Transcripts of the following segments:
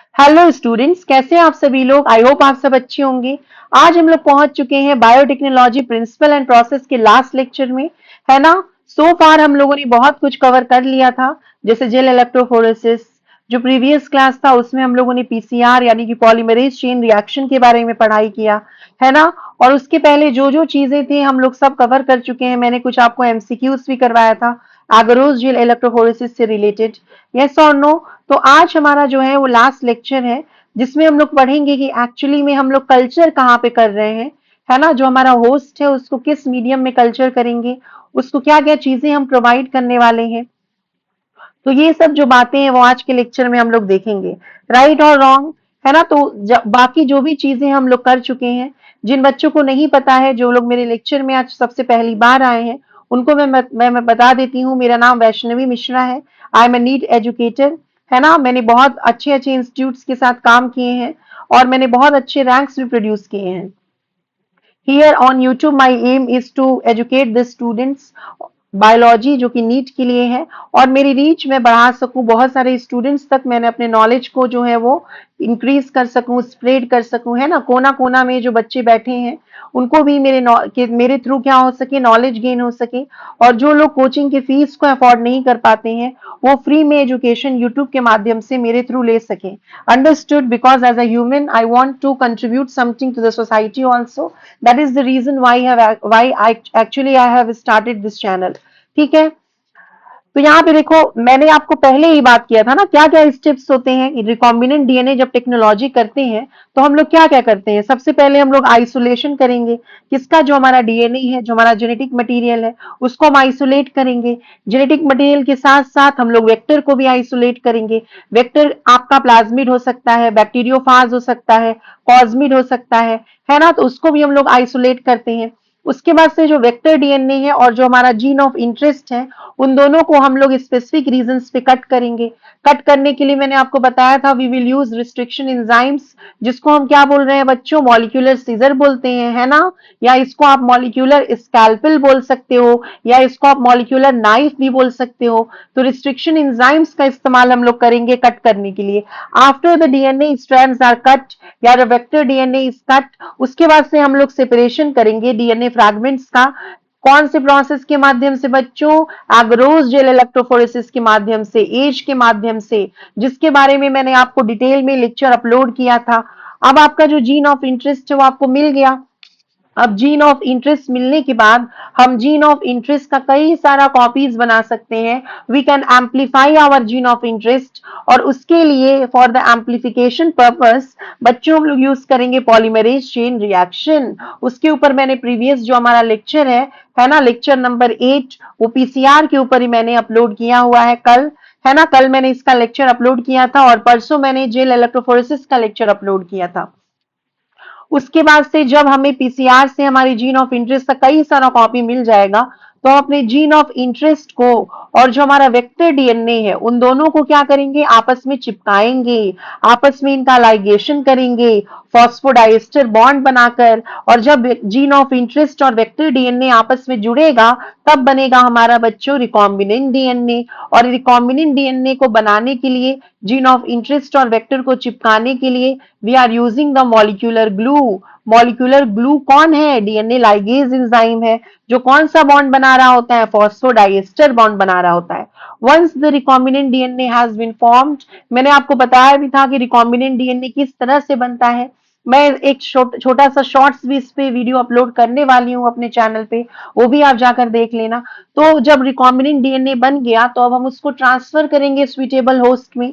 Hello students, कैसे हैं आप सभी लोग। आई होप आप सब अच्छे होंगे। आज हम लोग पहुंच चुके हैं बायोटेक्नोलॉजी प्रिंसिपल एंड प्रोसेस के लास्ट लेक्चर में, है ना। सो फार हम लोगों ने बहुत कुछ कवर कर लिया था, जैसे जेल इलेक्ट्रोफोरेसिस। जो प्रीवियस क्लास था उसमें हम लोगों ने पीसीआर यानी कि पॉलीमरेज चेन रिएक्शन के बारे में पढ़ाई किया, है ना। और उसके पहले जो जो चीजें थी हम लोग सब कवर कर चुके हैं। मैंने कुछ आपको एमसीक्यूज भी करवाया था एगरोस जेल इलेक्ट्रोफोरेसिस से रिलेटेड। यस और नो। तो आज हमारा जो है वो लास्ट लेक्चर है, जिसमें हम लोग पढ़ेंगे कि एक्चुअली में हम लोग कल्चर कहाँ पे कर रहे हैं, है ना। जो हमारा होस्ट है उसको किस मीडियम में कल्चर करेंगे, उसको क्या क्या चीजें हम प्रोवाइड करने वाले हैं। तो ये सब जो बातें हैं वो आज के लेक्चर में हम लोग देखेंगे, राइट और रॉन्ग, है ना। तो बाकी जो भी चीजें हम लोग कर चुके हैं, जिन बच्चों को नहीं पता है, जो लोग मेरे लेक्चर में आज सबसे पहली बार आए हैं, उनको मैं बता देती हूँ। मेरा नाम वैष्णवी मिश्रा है। I am a NEET educator, है ना। मैंने बहुत अच्छे अच्छे इंस्टीट्यूट्स के साथ काम किए हैं और मैंने बहुत अच्छे रैंक्स भी प्रोड्यूस किए हैं। Here on YouTube, my aim is to educate the students biology जो कि नीट के लिए है, और मेरी रीच मैं बढ़ा सकूं, बहुत सारे स्टूडेंट्स तक मैंने अपने नॉलेज को जो है वो इंक्रीज कर सकूं, स्प्रेड कर सकूं, है ना। कोना कोना में जो बच्चे बैठे हैं उनको भी मेरे थ्रू क्या हो सके, नॉलेज गेन हो सके। और जो लोग कोचिंग की फीस को अफोर्ड नहीं कर पाते हैं वो फ्री में एजुकेशन यूट्यूब के माध्यम से मेरे थ्रू ले सके। Understood. Because as a human I want to contribute something to the society also. That is the reason why I have started this channel. ठीक है। तो यहाँ पे देखो, मैंने आपको पहले ही बात किया था ना, क्या क्या स्टेप्स होते हैं रिकॉम्बिनेंट डीएनए जब टेक्नोलॉजी करते हैं। तो हम लोग क्या क्या करते हैं, सबसे पहले हम लोग आइसोलेशन करेंगे। किसका, जो हमारा डीएनए है, जो हमारा जेनेटिक मटेरियल है, उसको हम आइसोलेट करेंगे। जेनेटिक मटेरियल के साथ साथ हम लोग वेक्टर को भी आइसोलेट करेंगे। वेक्टर आपका प्लाज्मिड हो सकता है, बैक्टीरियोफाज हो सकता है, कॉस्मिड हो सकता है ना। तो उसको भी हम लोग आइसोलेट करते हैं। उसके बाद से जो वेक्टर डीएनए है और जो हमारा जीन ऑफ इंटरेस्ट है, उन दोनों को हम लोग स्पेसिफिक रीजंस पे कट करेंगे। कट करने के लिए मैंने आपको बताया था we will use restriction enzymes, जिसको हम क्या बोल रहे हैं बच्चों, मॉलिक्यूलर सीजर बोलते हैं, है ना। या इसको आप मॉलिक्यूलर स्कैल्पेल बोल सकते हो, या इसको आप मॉलिक्यूलर नाइफ भी बोल सकते हो। तो रिस्ट्रिक्शन एंजाइम्स का इस्तेमाल हम लोग करेंगे कट करने के लिए। After the DNA strands are cut या the vector DNA is cut, उसके बाद से हम लोग सेपरेशन करेंगे डीएनए फ्रैगमेंट्स का। कौन से प्रोसेस के माध्यम से बच्चों, एगरोस जेल इलेक्ट्रोफोरेसिस के माध्यम से, एज के माध्यम से, जिसके बारे में मैंने आपको डिटेल में लेक्चर अपलोड किया था। अब आपका जो जीन ऑफ इंटरेस्ट है वो आपको मिल गया। अब जीन ऑफ इंटरेस्ट मिलने के बाद हम जीन ऑफ इंटरेस्ट का कई सारा कॉपीज बना सकते हैं। We can amplify our gene of interest, और उसके लिए फॉर द एम्पलीफिकेशन पर्पस बच्चों हम लोग यूज करेंगे पॉलीमरेज चेन रिएक्शन। उसके ऊपर मैंने प्रीवियस जो हमारा लेक्चर है ना, लेक्चर नंबर 8, वो पीसीआर के ऊपर ही मैंने अपलोड किया हुआ है कल, है ना। कल मैंने इसका लेक्चर अपलोड किया था और परसों मैंने जेल इलेक्ट्रोफोरेसिस का लेक्चर अपलोड किया था। उसके बाद से जब हमें पीसीआर से हमारी जीन ऑफ इंटरेस्ट का कई सारा कॉपी मिल जाएगा, तो हम अपने जीन ऑफ इंटरेस्ट को और जो हमारा वेक्टर डीएनए है उन दोनों को क्या करेंगे, आपस में चिपकाएंगे, आपस में इनका लाइगेशन करेंगे फॉस्फोडाइस्टर बॉन्ड बनाकर। और जब जीन ऑफ इंटरेस्ट और वेक्टर डीएनए आपस में जुड़ेगा, तब बनेगा हमारा बच्चों रिकॉम्बिनेंट डीएनए। और रिकॉम्बिनेंट डीएनए को बनाने के लिए, जीन ऑफ इंटरेस्ट और वेक्टर को चिपकाने के लिए we are using the molecular glue. Molecular glue कौन है, डीएनए लाइगेज एंजाइम है, जो कौन सा बॉन्ड बना रहा होता है, फॉस्फोडाइस्टर बॉन्ड बना रहा होता है। Once the recombinant DNA has been formed, मैंने आपको बताया भी था कि रिकॉम्बिनेंट डीएनए किस तरह से बनता है। मैं एक छोटा सा शॉर्ट्स भी इस पे वीडियो अपलोड करने वाली हूँ अपने चैनल पे, वो भी आप जाकर देख लेना। तो जब रिकॉम्बिनेंट डीएनए बन गया तो अब हम उसको ट्रांसफर करेंगे सुइटेबल होस्ट में।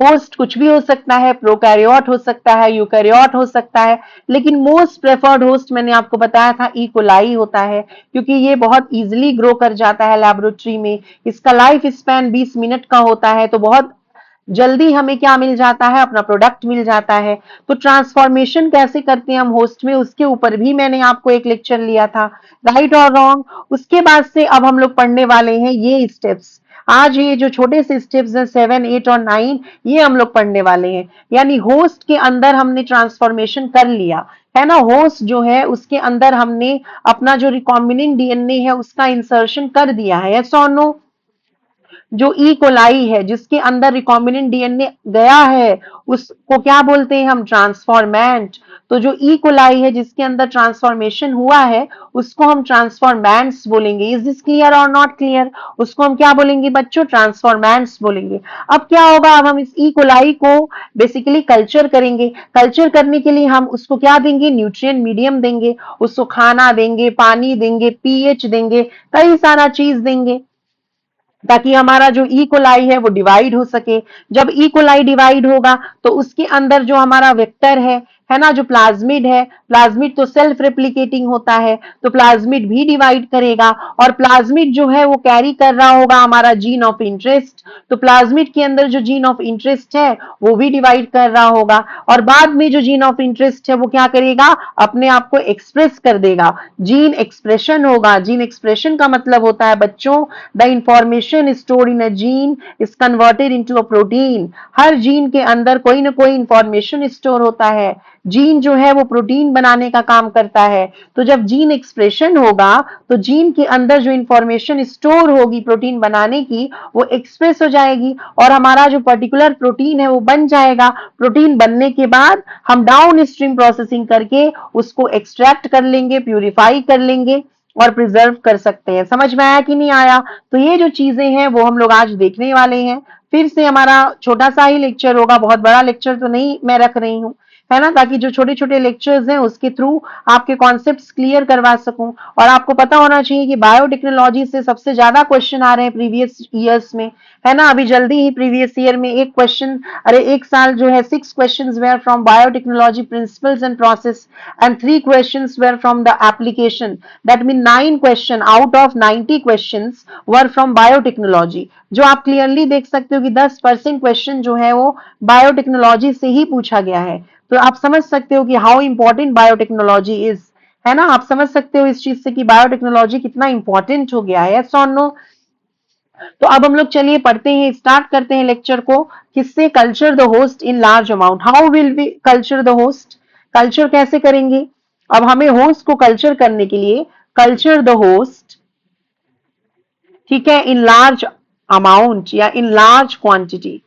होस्ट कुछ भी हो सकता है, प्रोकैरियोट हो सकता है, यूकैरियोट हो सकता है, लेकिन मोस्ट प्रेफर्ड होस्ट मैंने आपको बताया था ई कोलाई होता है, क्योंकि ये बहुत इजीली ग्रो कर जाता है लेबोरेटरी में। इसका लाइफ स्पैन 20 मिनट का होता है, तो बहुत जल्दी हमें क्या मिल जाता है, अपना प्रोडक्ट मिल जाता है। तो ट्रांसफॉर्मेशन कैसे करते हैं हम होस्ट में, उसके ऊपर भी मैंने आपको एक लेक्चर लिया था, राइट और रॉन्ग। उसके बाद से अब हम लोग पढ़ने वाले हैं ये स्टेप्स। आज ये जो छोटे से स्टेप्स हैं 7, 8 और 9, ये हम लोग पढ़ने वाले हैं। यानी होस्ट के अंदर हमने ट्रांसफॉर्मेशन कर लिया, है ना। होस्ट जो है उसके अंदर हमने अपना जो रिकॉम्बिनेंट डीएनए है उसका इंसर्शन कर दिया है, यस और नो। जो ई कोलाई है जिसके अंदर रिकॉम्बिनेंट डीएनए गया है उसको क्या बोलते हैं हम, ट्रांसफॉर्मेंट। तो जो ई कोलाई है जिसके अंदर ट्रांसफॉर्मेशन हुआ है उसको हम ट्रांसफॉर्मेंट्स बोलेंगे। इज दिस क्लियर और नॉट क्लियर? उसको हम क्या बोलेंगे बच्चों, ट्रांसफॉर्मेंट्स बोलेंगे। अब क्या होगा, अब हम इस ई कोलाई को बेसिकली कल्चर करेंगे। कल्चर करने के लिए हम उसको क्या देंगे, न्यूट्रिएंट मीडियम देंगे, उसको खाना देंगे, पानी देंगे, पीएच देंगे, कई सारा चीज देंगे ताकि हमारा जो ई कोलाई है वो डिवाइड हो सके। जब ई कोलाई डिवाइड होगा तो उसके अंदर जो हमारा वेक्टर है ना, जो प्लाज्मिड है, प्लाज्मिड तो सेल्फ रेप्लिकेटिंग होता है, तो प्लाज्मिड भी डिवाइड करेगा और प्लाज्मिड जो है वो कैरी कर रहा होगा हमारा जीन ऑफ इंटरेस्ट। तो प्लाज्मिड के अंदर जो जीन ऑफ इंटरेस्ट है वो भी डिवाइड कर रहा होगा और बाद में जो जीन ऑफ इंटरेस्ट है वो क्या करेगा, अपने आप को एक्सप्रेस कर देगा। जीन एक्सप्रेशन होगा। जीन एक्सप्रेशन का मतलब होता है बच्चों, the information stored in a gene is converted into a protein. Her gene के अंदर कोई ना कोई इंफॉर्मेशन स्टोर होता है। जीन जो है वो प्रोटीन बनाने का काम करता है। तो जब जीन एक्सप्रेशन होगा तो जीन के अंदर जो इंफॉर्मेशन स्टोर होगी प्रोटीन बनाने की वो एक्सप्रेस हो जाएगी और हमारा जो पर्टिकुलर प्रोटीन है वो बन जाएगा। प्रोटीन बनने के बाद हम डाउन स्ट्रीम प्रोसेसिंग करके उसको एक्सट्रैक्ट कर लेंगे, प्यूरिफाई कर लेंगे और प्रिजर्व कर सकते हैं। समझ में आया कि नहीं आया? तो ये जो चीजें हैं वो हम लोग आज देखने वाले हैं। फिर से हमारा छोटा सा ही लेक्चर होगा, बहुत बड़ा लेक्चर तो नहीं मैं रख रही हूँ, है ना, ताकि जो छोटे छोटे लेक्चर्स हैं उसके थ्रू आपके कॉन्सेप्ट्स क्लियर करवा सकूं। और आपको पता होना चाहिए कि बायोटेक्नोलॉजी से सबसे ज्यादा क्वेश्चन आ रहे हैं प्रीवियस ईयर्स में, है ना। अभी जल्दी ही प्रीवियस ईयर में एक क्वेश्चन, अरे एक साल जो है 6 questions were from biotechnology principles and process and 3 questions were from the application. That mean 9 question out of 90 questions were from biotechnology. जो आप क्लियरली देख सकते हो कि 10% क्वेश्चन जो है वो बायोटेक्नोलॉजी से ही पूछा गया है। तो आप समझ सकते हो कि हाउ इंपॉर्टेंट बायोटेक्नोलॉजी इज, है ना। आप समझ सकते हो इस चीज से कि बायोटेक्नोलॉजी कितना इंपॉर्टेंट हो गया है, यस और नो। तो अब हम लोग चलिए पढ़ते हैं, स्टार्ट करते हैं लेक्चर को। किससे? Culture the host in large amount. How will be culture the host? Culture कैसे करेंगे? अब हमें होस्ट को कल्चर करने के लिए कल्चर द होस्ट, ठीक है, इन लार्ज अमाउंट या इन लार्ज क्वांटिटी।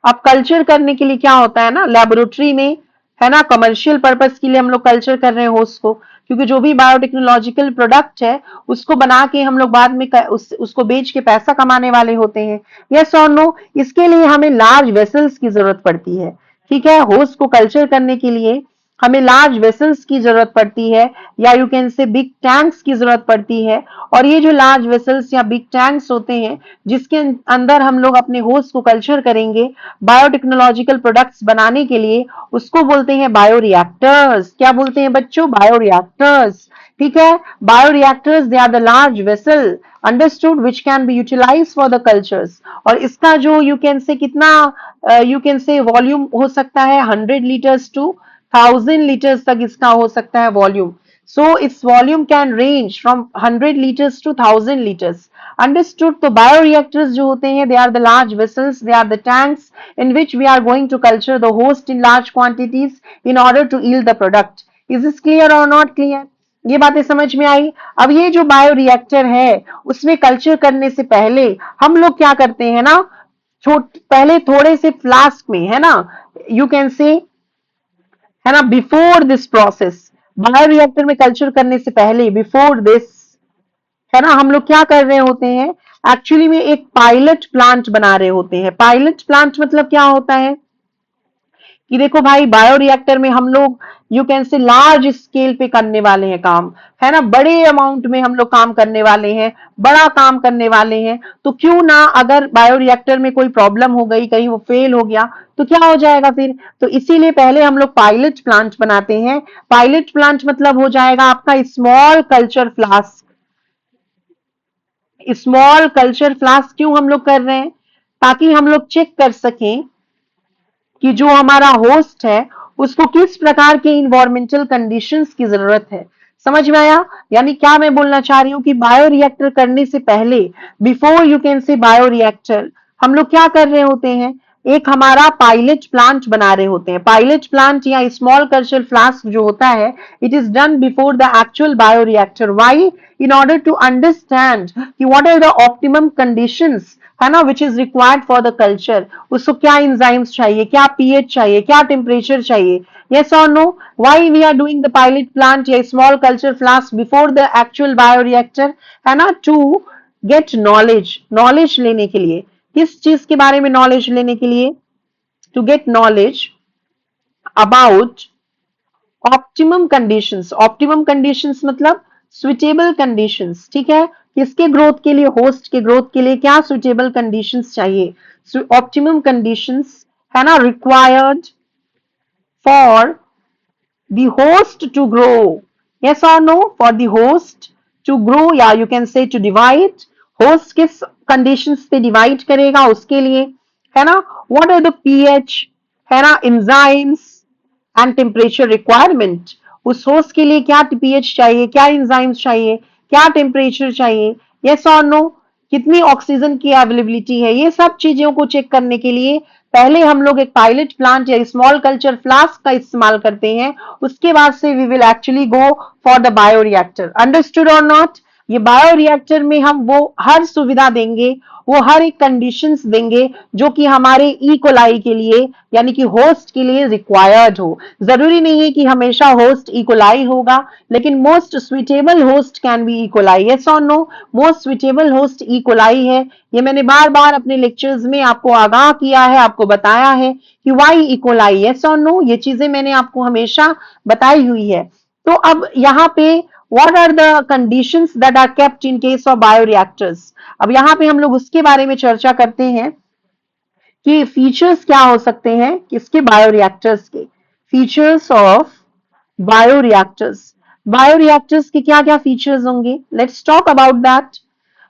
अब कल्चर करने के लिए क्या होता है ना, लेबोरेटरी में, है ना, कमर्शियल पर्पस के लिए हम लोग कल्चर कर रहे हैं होस्ट को, क्योंकि जो भी बायोटेक्नोलॉजिकल प्रोडक्ट है उसको बना के हम लोग बाद में उसको बेच के पैसा कमाने वाले होते हैं, यस और नो। इसके लिए हमें लार्ज वेसल्स की जरूरत पड़ती है, ठीक है। होस्ट को कल्चर करने के लिए हमें लार्ज वेसल्स की जरूरत पड़ती है या यू कैन से बिग टैंक्स की जरूरत पड़ती है। और ये जो लार्ज वेसल्स या बिग टैंक्स होते हैं जिसके अंदर हम लोग अपने होस्ट को कल्चर करेंगे बायोटेक्नोलॉजिकल प्रोडक्ट्स बनाने के लिए, उसको बोलते हैं बायोरिएक्टर्स। क्या बोलते हैं बच्चों? बायोरिएक्टर्स, ठीक है। Bioreactors they are the large vessel understood which can be utilize for the cultures. और इसका जो यू कैन से कितना यू कैन से वॉल्यूम हो सकता है 100 लीटर्स टू 1000 लीटर्स तक इसका हो सकता है volume. So its volume can range from 100 liters to 1000 liters. Understood? तो bioreactors जो होते हैं they are the large vessels, they are the tanks in which we are going to culture the host in large quantities in order to yield the product. Is this clear or not clear? ये बातें समझ में आई? अब ये जो bioreactor है उसमें culture करने से पहले हम लोग क्या करते हैं ना, पहले थोड़े से फ्लास्क में, है ना, यू कैन से, है ना, बिफोर दिस प्रोसेस, बायोरिएक्टर में कल्चर करने से पहले, बिफोर दिस, है ना, हम लोग क्या कर रहे होते हैं, एक्चुअली में एक पायलट प्लांट बना रहे होते हैं। पायलट प्लांट मतलब क्या होता है कि देखो भाई बायोरिएक्टर में हम लोग यू कैन से लार्ज स्केल पे करने वाले हैं काम, है ना, बड़े अमाउंट में हम लोग काम करने वाले हैं, बड़ा काम करने वाले हैं। तो क्यों ना, अगर बायोरिएक्टर में कोई प्रॉब्लम हो गई, कहीं वो फेल हो गया तो क्या हो जाएगा फिर। तो इसीलिए पहले हम लोग पायलट प्लांट बनाते हैं। पायलट प्लांट मतलब हो जाएगा आपका small culture flask. Small culture flask क्यों हम लोग कर रहे हैं? ताकि हम लोग चेक कर सकें कि जो हमारा होस्ट है उसको किस प्रकार के इन्वायरमेंटल कंडीशंस की जरूरत है। समझ में आया? यानी क्या मैं बोलना चाह रही हूँ कि बायोरिएक्टर करने से पहले, बिफोर यू कैन से बायोरिएक्टर, हम लोग क्या कर रहे होते हैं, एक हमारा पायलट प्लांट बना रहे होते हैं। पायलट प्लांट या स्मॉल कल्चर फ्लास्क जो होता है, it is done before the actual bioreactor. Why? In order to understand कि what are the optimum conditions, है ना, which is required for the culture. उसको क्या एंजाइम्स चाहिए, क्या पीएच चाहिए, क्या टेम्परेचर चाहिए। yes or no? Why we are doing the pilot plant या small culture flask before the actual bioreactor, है ना, to get knowledge, knowledge लेने के लिए। किस चीज के बारे में नॉलेज लेने के लिए? To get knowledge about optimum conditions. Optimum conditions मतलब सुइटेबल कंडीशंस, ठीक है। किसके ग्रोथ के लिए? होस्ट के ग्रोथ के लिए क्या सुइटेबल कंडीशंस चाहिए? ऑप्टिमम कंडीशंस, है ना, required for the host to grow. Yes or no? For the host to grow, या you can say to divide. host किस conditions पे divide करेगा उसके लिए, है ना। what are the pH, है ना, enzymes and temperature requirement। उस host के लिए क्या pH चाहिए, क्या enzymes चाहिए, क्या temperature चाहिए। yes or no? कितनी ऑक्सीजन की अवेलेबिलिटी है, ये सब चीजों को चेक करने के लिए पहले हम लोग एक पायलट प्लांट या स्मॉल कल्चर फ्लास्क का इस्तेमाल करते हैं। उसके बाद से we will actually go for the bioreactor. Understood or not? ये बायोरिएक्टर में हम वो हर सुविधा देंगे, वो हर एक कंडीशंस देंगे जो कि हमारे इकोलाई के लिए यानी कि होस्ट के लिए रिक्वायर्ड हो। जरूरी नहीं है कि हमेशा होस्ट इकोलाई होगा, लेकिन most suitable host can be E coli. Yes और no? Most suitable host E coli है। ये मैंने बार बार अपने लेक्चर्स में आपको आगाह किया है, आपको बताया है कि वाई इकोलाई। यस और नो? ये चीजें मैंने आपको हमेशा बताई हुई है। तो अब यहाँ पे what are the conditions that are kept in case of bioreactors। अब यहाँ पे हम लोग उसके बारे में चर्चा करते हैं कि फीचर्स क्या हो सकते हैं किसके? बायोरिएक्टर्स के। Features of bioreactors. बायोरिएक्टर्स के क्या क्या फीचर्स होंगे? Let's talk about that.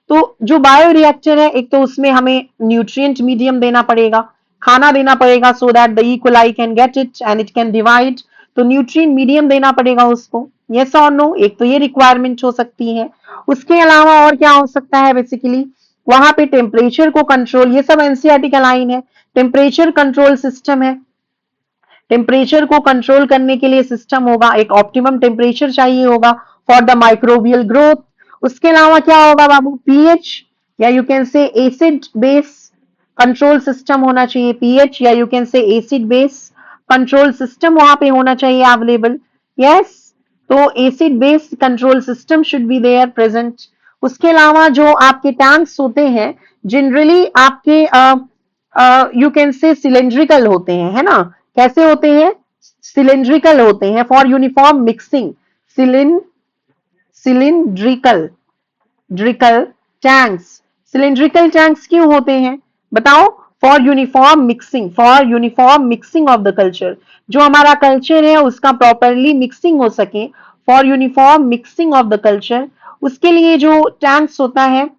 तो जो बायोरिएक्टर है, एक तो उसमें हमें न्यूट्रिएंट मीडियम देना पड़ेगा, खाना देना पड़ेगा, so that the E coli can get it and it can divide. तो न्यूट्रिएंट मीडियम देना पड़ेगा उसको। यस और नो? एक तो ये रिक्वायरमेंट हो सकती है। उसके अलावा और क्या हो सकता है? बेसिकली वहां पे टेम्परेचर को कंट्रोल, ये सब एनसीईआरटी का लाइन है। टेम्परेचर कंट्रोल सिस्टम है। टेम्परेचर को कंट्रोल करने के लिए सिस्टम होगा, एक ऑप्टिमम टेम्परेचर चाहिए होगा फॉर द माइक्रोबियल ग्रोथ। उसके अलावा क्या होगा बाबू? पीएच या यू कैन से एसिड बेस कंट्रोल सिस्टम होना चाहिए। पीएच या यू कैन से एसिड बेस कंट्रोल सिस्टम वहां पे होना चाहिए अवेलेबल। यस, तो acid base control system should be there present. उसके अलावा जो आपके टैंक्स होते हैं जनरली आपके यू कैन से सिलेंड्रिकल होते हैं, है ना। कैसे होते हैं? सिलेंड्रिकल होते हैं फॉर यूनिफॉर्म मिक्सिंग। सिलिंड्रिकल ड्रिकल टैंक्स। सिलिंड्रिकल टैंक्स क्यों होते हैं बताओ? For uniform mixing, for uniform mixing of the culture. जो हमारा कल्चर है उसका प्रॉपरली मिक्सिंग हो सके, for uniform mixing of the culture. उसके लिए जो टैंक्स होता है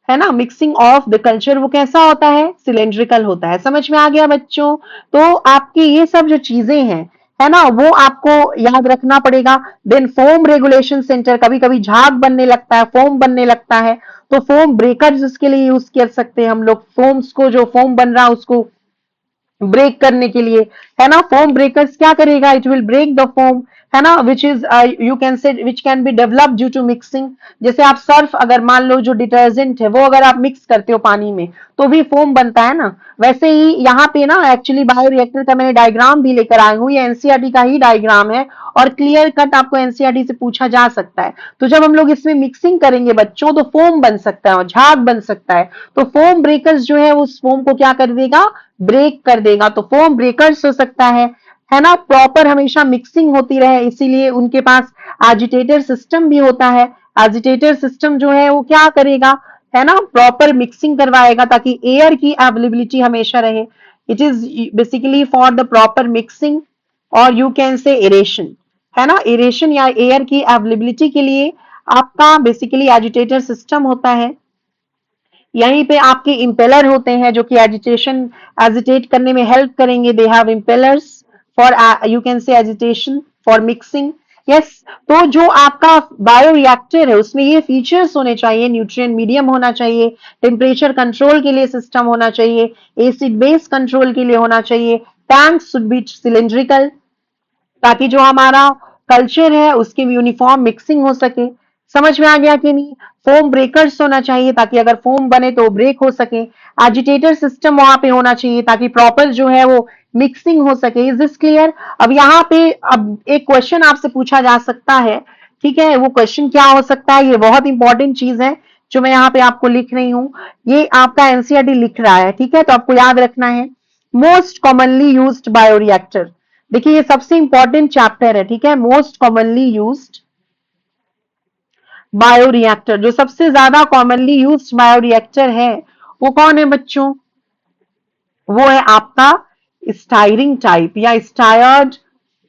ना, मिक्सिंग ऑफ द कल्चर, वो कैसा होता है? सिलेंड्रिकल होता है। समझ में आ गया बच्चों? तो आपकी ये सब जो चीजें हैं, है ना, वो आपको याद रखना पड़ेगा। देन फोम रेगुलेशन सेंटर, कभी कभी झाग बनने लगता है, फोम बनने लगता है, तो फोम ब्रेकर्स उसके लिए यूज कर सकते हैं हम लोग। फोम्स को, जो फोम बन रहा है उसको ब्रेक करने के लिए, है ना। फोम ब्रेकर्स क्या करेगा? It will break the foam, है ना, which is you can say which can be developed due to mixing. जैसे आप सर्फ, अगर मान लो जो डिटर्जेंट है वो अगर आप मिक्स करते हो पानी में तो भी फोम बनता है ना। वैसे ही यहाँ पे ना एक्चुअली बायोरिएक्टर का मैंने डायग्राम भी लेकर आई हूँ, ये एनसीईआरटी का ही डायग्राम है और क्लियर कट आपको एनसीईआरटी से पूछा जा सकता है। तो जब हम लोग इसमें मिक्सिंग करेंगे बच्चों तो फोम बन सकता है और झाग बन सकता है। तो फोम ब्रेकर्स जो है उस फोम को क्या कर देगा? ब्रेक कर देगा। तो फोम ब्रेकर्स हो सकता है ना। प्रॉपर हमेशा मिक्सिंग होती रहे, इसीलिए उनके पास एजिटेटर सिस्टम भी होता है। एजिटेटर सिस्टम जो है वो क्या करेगा, है ना, प्रॉपर मिक्सिंग करवाएगा ताकि एयर की अवेलेबिलिटी हमेशा रहे। It is basically for the proper mixing और यू कैन से एरेशन, है ना। एरेशन या एयर की अवेलेबिलिटी के लिए आपका बेसिकली एजिटेटर सिस्टम होता है। यहीं पे आपके इम्पेलर होते हैं जो कि एजिटेट करने में हेल्प करेंगे। They have impellers for you can से एजिटेशन फॉर मिक्सिंग। यस। तो जो आपका बायोरिएक्टर है उसमें ये फीचर्स होने चाहिए, न्यूट्रिएंट मीडियम होना चाहिए, टेम्परेचर कंट्रोल के लिए सिस्टम होना चाहिए, एसिड बेस कंट्रोल के लिए होना चाहिए, टैंक शुड बी सिलिंड्रिकल, ताकि जो हमारा कल्चर है उसकी यूनिफॉर्म मिक्सिंग हो सके। समझ में आ गया कि नहीं? फोम ब्रेकर्स होना चाहिए ताकि अगर फोम बने तो ब्रेक हो सके। एजिटेटर सिस्टम वहां पे होना चाहिए ताकि प्रॉपर जो है वो मिक्सिंग हो सके। Is this clear? अब यहाँ पे अब एक क्वेश्चन आपसे पूछा जा सकता है, ठीक है? वो क्वेश्चन क्या हो सकता है? ये बहुत इंपॉर्टेंट चीज है जो मैं यहाँ पे आपको लिख रही हूँ, ये आपका एनसीईआरटी लिख रहा है, ठीक है? तो आपको याद रखना है मोस्ट कॉमनली यूज्ड बायोरिएक्टर। देखिए ये सबसे इंपॉर्टेंट चैप्टर है, ठीक है? मोस्ट कॉमनली यूज्ड बायोरिएक्टर, जो सबसे ज्यादा कॉमनली यूज्ड बायोरिएक्टर है वो कौन है बच्चों? वो है आपका स्टायरिंग टाइप या स्टायर्ड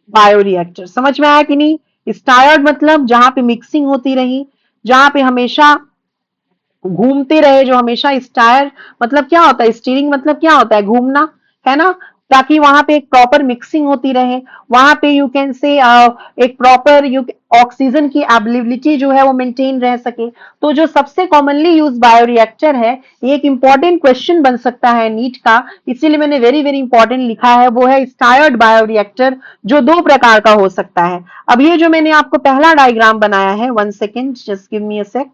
बायोरिएक्टर। समझ में आया कि नहीं? स्टायर्ड मतलब जहां पे मिक्सिंग होती रही, जहां पे हमेशा घूमते रहे, जो हमेशा स्टायर मतलब क्या होता है? स्टीयरिंग मतलब क्या होता है? घूमना, है ना? ताकि वहां पे एक प्रॉपर मिक्सिंग होती रहे, वहां पे यू कैन से एक प्रॉपर ऑक्सीजन की अवेलेबिलिटी जो है वो मेंटेन रह सके। तो जो सबसे कॉमनली यूज बायोरिएक्टर है, ये एक इंपॉर्टेंट क्वेश्चन बन सकता है नीट का, इसीलिए मैंने वेरी वेरी इंपॉर्टेंट लिखा है, वो है स्टायर्ड बायोरिएक्टर, जो दो प्रकार का हो सकता है। अब ये जो मैंने आपको पहला डायग्राम बनाया है, 1 सेकेंड, जस्ट गिव मी अ सेक।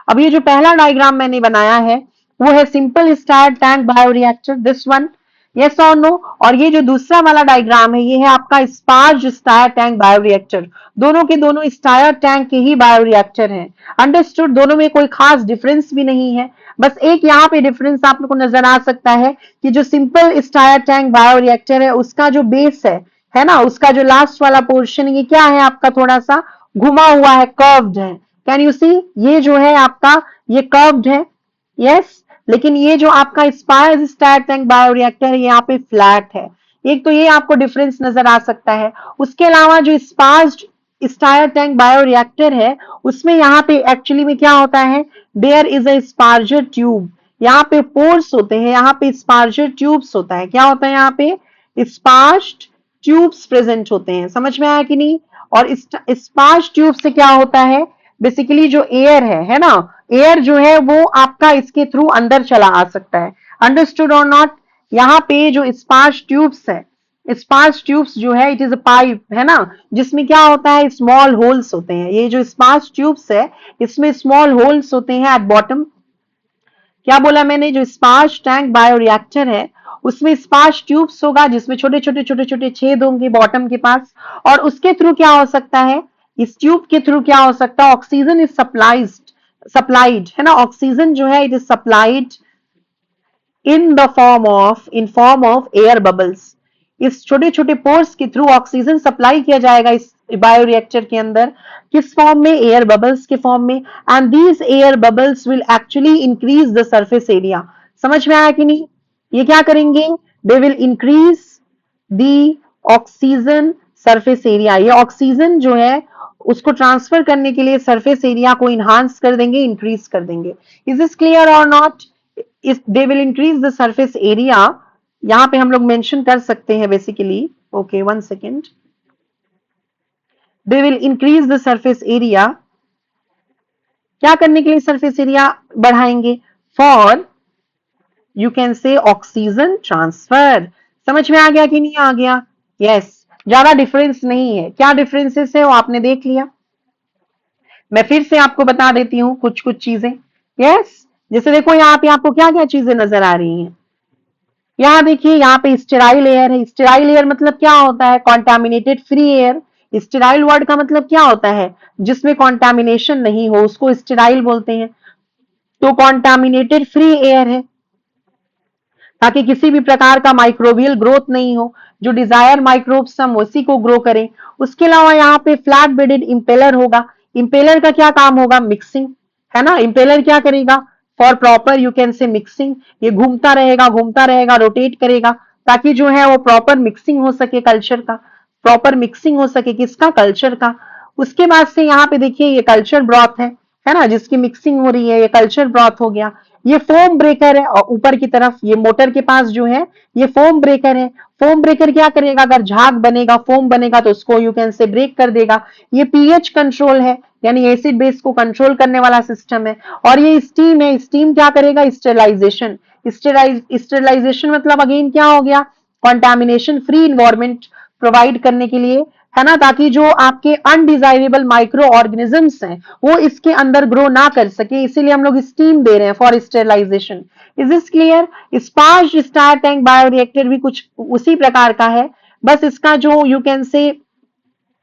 अब ये जो पहला डायग्राम मैंने बनाया है वो है simple star tank bioreactor, this one, yes और नो। और ये जो दूसरा वाला डायग्राम है ये है आपका स्पार्ज स्टार टैंक बायोरिएक्टर। दोनों के दोनों स्टार टैंक के ही बायोरिएक्टर हैं। अंडरस्टूड? दोनों में कोई खास डिफरेंस भी नहीं है, बस एक यहाँ पे डिफरेंस आप लोग को नजर आ सकता है कि जो सिंपल स्टार टैंक बायोरिएक्टर है उसका जो बेस है ना, उसका जो लास्ट वाला पोर्शन ये क्या है आपका, थोड़ा सा घुमा हुआ है, कर्व्ड है। Can you see? ये जो है आपका ये कर्व्ड है, यस। लेकिन ये जो आपका स्पायर्स स्टार टैंक बायोरिएक्टर है यहाँ पे फ्लैट है। एक तो ये आपको डिफरेंस नजर आ सकता है। उसके अलावा जो स्पार्स्ड स्टार टैंक बायोरिएक्टर है उसमें यहाँ पे एक्चुअली में क्या होता है, there is a sparger tube, यहाँ पे पोर्स होते हैं, यहाँ पे स्पार्जर ट्यूब्स होता है। क्या होता है यहाँ पे? स्पार्स्ड ट्यूब्स प्रेजेंट होते हैं। समझ में आया कि नहीं? और स्पार्स ट्यूब से क्या होता है, बेसिकली जो एयर है ना, एयर जो है वो आपका इसके थ्रू अंदर चला आ सकता है। Understood or not? यहाँ पे जो स्पार्स ट्यूब्स है, स्पार्स ट्यूब्स जो है इट इज अ पाइप, है ना, जिसमें क्या होता है, स्मॉल होल्स होते हैं। ये जो स्पार्स ट्यूब्स है इसमें स्मॉल होल्स होते हैं एट बॉटम। क्या बोला मैंने? जो स्पार्स टैंक बायोरिएक्टर है उसमें स्पार्स ट्यूब्स होगा जिसमें छोटे छोटे छोटे छोटे छेद होंगे बॉटम के पास, और उसके थ्रू क्या हो सकता है, इस ट्यूब के थ्रू क्या हो सकता है, ऑक्सीजन इज सप्लाइड, है ना, ऑक्सीजन जो है it is supplied in form of air bubbles. इस छोटे छोटे पोर्स के थ्रू ऑक्सीजन सप्लाई किया जाएगा इस बायोरिएक्टर के अंदर, किस फॉर्म में? एयर बबल्स के फॉर्म में। And these air bubbles will actually increase the surface area. समझ में आया कि नहीं? ये क्या करेंगे? दे will increase the oxygen surface area. ये ऑक्सीजन जो है उसको ट्रांसफर करने के लिए सरफेस एरिया को इनहांस कर देंगे, इंक्रीज कर देंगे। इज दिस क्लियर और not? If they will increase the surface area, यहां पे हम लोग मेंशन कर सकते हैं basically, okay 1 second, they will increase the surface area. क्या करने के लिए सरफेस एरिया बढ़ाएंगे? फॉर यू कैन से ऑक्सीजन ट्रांसफर। समझ में आ गया कि नहीं आ गया? यस। ज्यादा डिफरेंस नहीं है। क्या डिफरेंसेस है वो आपने देख लिया। मैं फिर से आपको बता देती हूँ कुछ कुछ चीजें। यस, जैसे देखो यहाँ पे आपको क्या क्या चीजें नजर आ रही हैं। यहाँ देखिए, यहाँ पे स्टेराइल एयर है। स्टेराइल एयर मतलब क्या होता है? Contaminated free air. Sterile word का मतलब क्या होता है? जिसमें कॉन्टामिनेशन नहीं हो उसको स्टेराइल बोलते हैं। तो कॉन्टामिनेटेड फ्री एयर है ताकि किसी भी प्रकार का माइक्रोबियल ग्रोथ नहीं हो, जो डिजायर माइक्रोब्स हम उसी को ग्रो करें। उसके अलावा यहाँ पे फ्लैट बेडेड इंपेलर होगा। इंपेलर का क्या काम होगा? मिक्सिंग, है ना। इंपेलर क्या करेगा? फॉर प्रॉपर यू कैन से मिक्सिंग। ये घूमता रहेगा, रोटेट करेगा ताकि जो है वो प्रॉपर मिक्सिंग हो सके कल्चर का, प्रॉपर मिक्सिंग हो सके किसका? कल्चर का। उसके बाद से यहाँ पे देखिए ये कल्चर ब्रॉथ है ना, जिसकी मिक्सिंग हो रही है, ये कल्चर ब्रॉथ हो गया। ये फोम ब्रेकर है और ऊपर की तरफ ये मोटर के पास जो है ये फोम ब्रेकर है। फोम ब्रेकर क्या करेगा, अगर झाग बनेगा, फोम बनेगा तो उसको यू कैन से ब्रेक कर देगा। ये पीएच कंट्रोल है, यानी एसिड बेस को कंट्रोल करने वाला सिस्टम है। और ये स्टीम है, स्टीम क्या करेगा, स्टेरिलाइजेशन। स्टेरिलाइजेशन मतलब अगेन क्या हो गया, कॉन्टेमिनेशन फ्री इन्वायरमेंट प्रोवाइड करने के लिए, है ना, ताकि जो आपके अनडिजायरेबल माइक्रो ऑर्गेनिजम्स हैं वो इसके अंदर ग्रो ना कर सके, इसीलिए हम लोग स्टीम दे रहे हैं for sterilisation. Is this clear? Sparge stirred tank bioreactor भी कुछ उसी प्रकार का है, बस इसका जो यू कैन से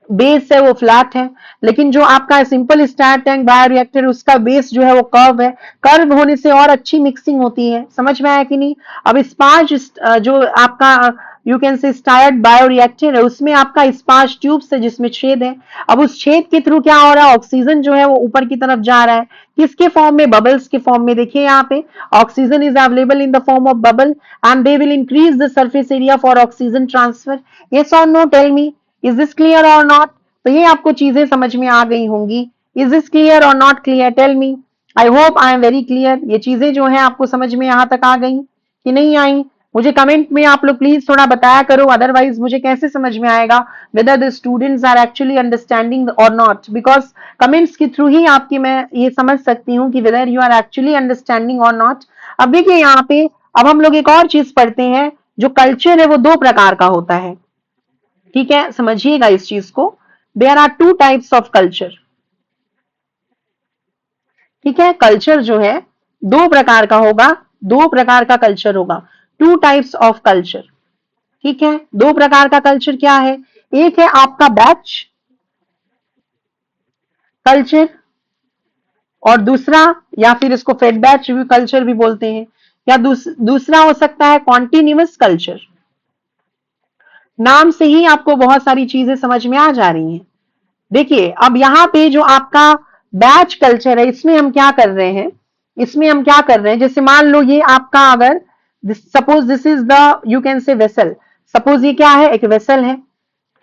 बेस है वो फ्लैट है, लेकिन जो आपका सिंपल स्टार टैंक बायोरिएक्टर उसका बेस जो है वो कर्व है। कर्व होने से और अच्छी मिक्सिंग होती है, समझ में आया कि नहीं? अब स्पार्ज जो आपका यू कैन से स्टार्ड बायोरिएक्टर है उसमें आपका स्पार्ज ट्यूब्स है जिसमें छेद है। अब उस छेद के थ्रू क्या हो रहा है, ऑक्सीजन जो है वो ऊपर की तरफ जा रहा है, किसके फॉर्म में, बबल्स के फॉर्म में। देखिए यहाँ पे oxygen is available in the form of bubble and they will increase the surface area for oxygen transfer. Yes और no, tell me, is this clear और नॉट? तो ये आपको चीजें समझ में आ गई होंगी। इज दिस क्लियर और not clear, tell me. I hope I am very clear. ये चीजें जो है आपको समझ में यहां तक आ गई कि नहीं आई? मुझे कमेंट में आप लोग प्लीज थोड़ा बताया करो, अदरवाइज मुझे कैसे समझ में आएगा whether the students are actually understanding और नॉट, बिकॉज कमेंट्स के थ्रू ही आपकी मैं ये समझ सकती हूँ कि whether you are actually understanding और नॉट। अब देखिए यहाँ पे अब हम लोग एक और चीज पढ़ते हैं, जो कल्चर है वो दो प्रकार का होता है, ठीक है, समझिएगा इस चीज को। There are two types of culture, ठीक है। कल्चर जो है दो प्रकार का होगा, दो प्रकार का कल्चर होगा, टू टाइप्स ऑफ कल्चर, ठीक है। दो प्रकार का कल्चर क्या है, एक है आपका बैच कल्चर और दूसरा, या फिर इसको फेड बैच कल्चर भी बोलते हैं, या दूसरा हो सकता है कॉन्टिन्यूअस कल्चर। नाम से ही आपको बहुत सारी चीजें समझ में आ जा रही हैं। देखिए अब यहाँ पे जो आपका बैच कल्चर है इसमें हम क्या कर रहे हैं, इसमें हम क्या कर रहे हैं, जैसे मान लो ये आपका अगर suppose this is the you can से वेसल, सपोज ये क्या है, एक वेसल है,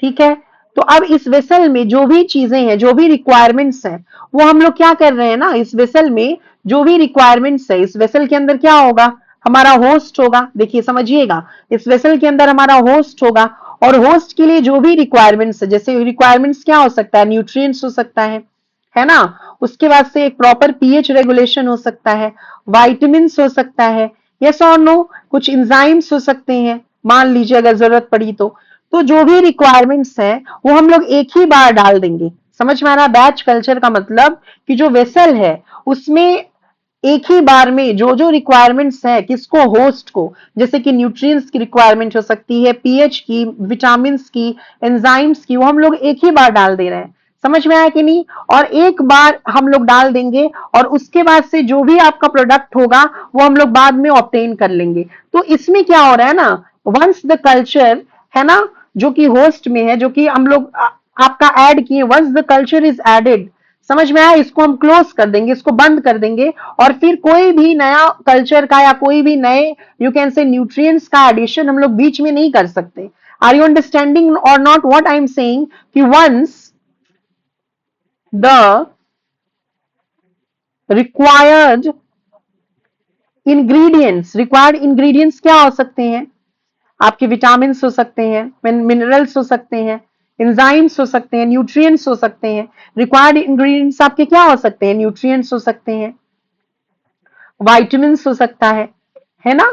ठीक है। तो अब इस वेसल में जो भी चीजें हैं, जो भी रिक्वायरमेंट्स हैं, वो हम लोग क्या कर रहे हैं ना, इस वेसल में जो भी रिक्वायरमेंट्स है, इस वेसल के अंदर क्या होगा, हमारा होस्ट होगा। देखिए समझिएगा, इस वेसल के अंदर हमारा होस्ट होगा, और होस्ट के लिए जो भी रिक्वायरमेंट्स है, जैसे रिक्वायरमेंट्स क्या हो सकता है, न्यूट्रिएंट्स हो सकता है ना, उसके बाद से एक प्रॉपर पीएच रेगुलेशन हो सकता है, वाइटामिन्स हो सकता है, यस और नो, कुछ इंजाइम्स हो सकते हैं, मान लीजिए अगर जरूरत पड़ी तो जो भी रिक्वायरमेंट्स है वो हम लोग एक ही बार डाल देंगे। समझ में आ रहा? बैच कल्चर का मतलब कि जो वेसल है उसमें एक ही बार में जो जो रिक्वायरमेंट्स है, किसको, होस्ट को, जैसे कि न्यूट्रिएंट्स की रिक्वायरमेंट हो सकती है, पीएच की, विटामिन की, एंजाइम्स की, वो हम लोग एक ही बार डाल दे रहे हैं। समझ में आया कि नहीं? और एक बार हम लोग डाल देंगे और उसके बाद से जो भी आपका प्रोडक्ट होगा वो हम लोग बाद में ऑब्टेन कर लेंगे। तो इसमें क्या हो रहा है ना, वंस द कल्चर, है ना, जो कि होस्ट में है, जो कि हम लोग आपका ऐड किए, once the culture is added, समझ में आया, इसको हम क्लोज कर देंगे, इसको बंद कर देंगे, और फिर कोई भी नया कल्चर का या कोई भी नए यू कैन से न्यूट्रिएंट्स का एडिशन हम लोग बीच में नहीं कर सकते। आर यू अंडरस्टैंडिंग और not what I am saying, कि once the required ingredients, required ingredients क्या हो सकते हैं, आपके विटामिन हो सकते हैं, मिनरल्स हो सकते हैं, एंजाइम्स हो सकते हैं, न्यूट्रिएंट्स हो सकते हैं। रिक्वायर्ड इंग्रेडिएंट्स आपके क्या हो सकते हैं, न्यूट्रिएंट्स हो सकते हैं, वाइटामिन्स हो सकता है ना,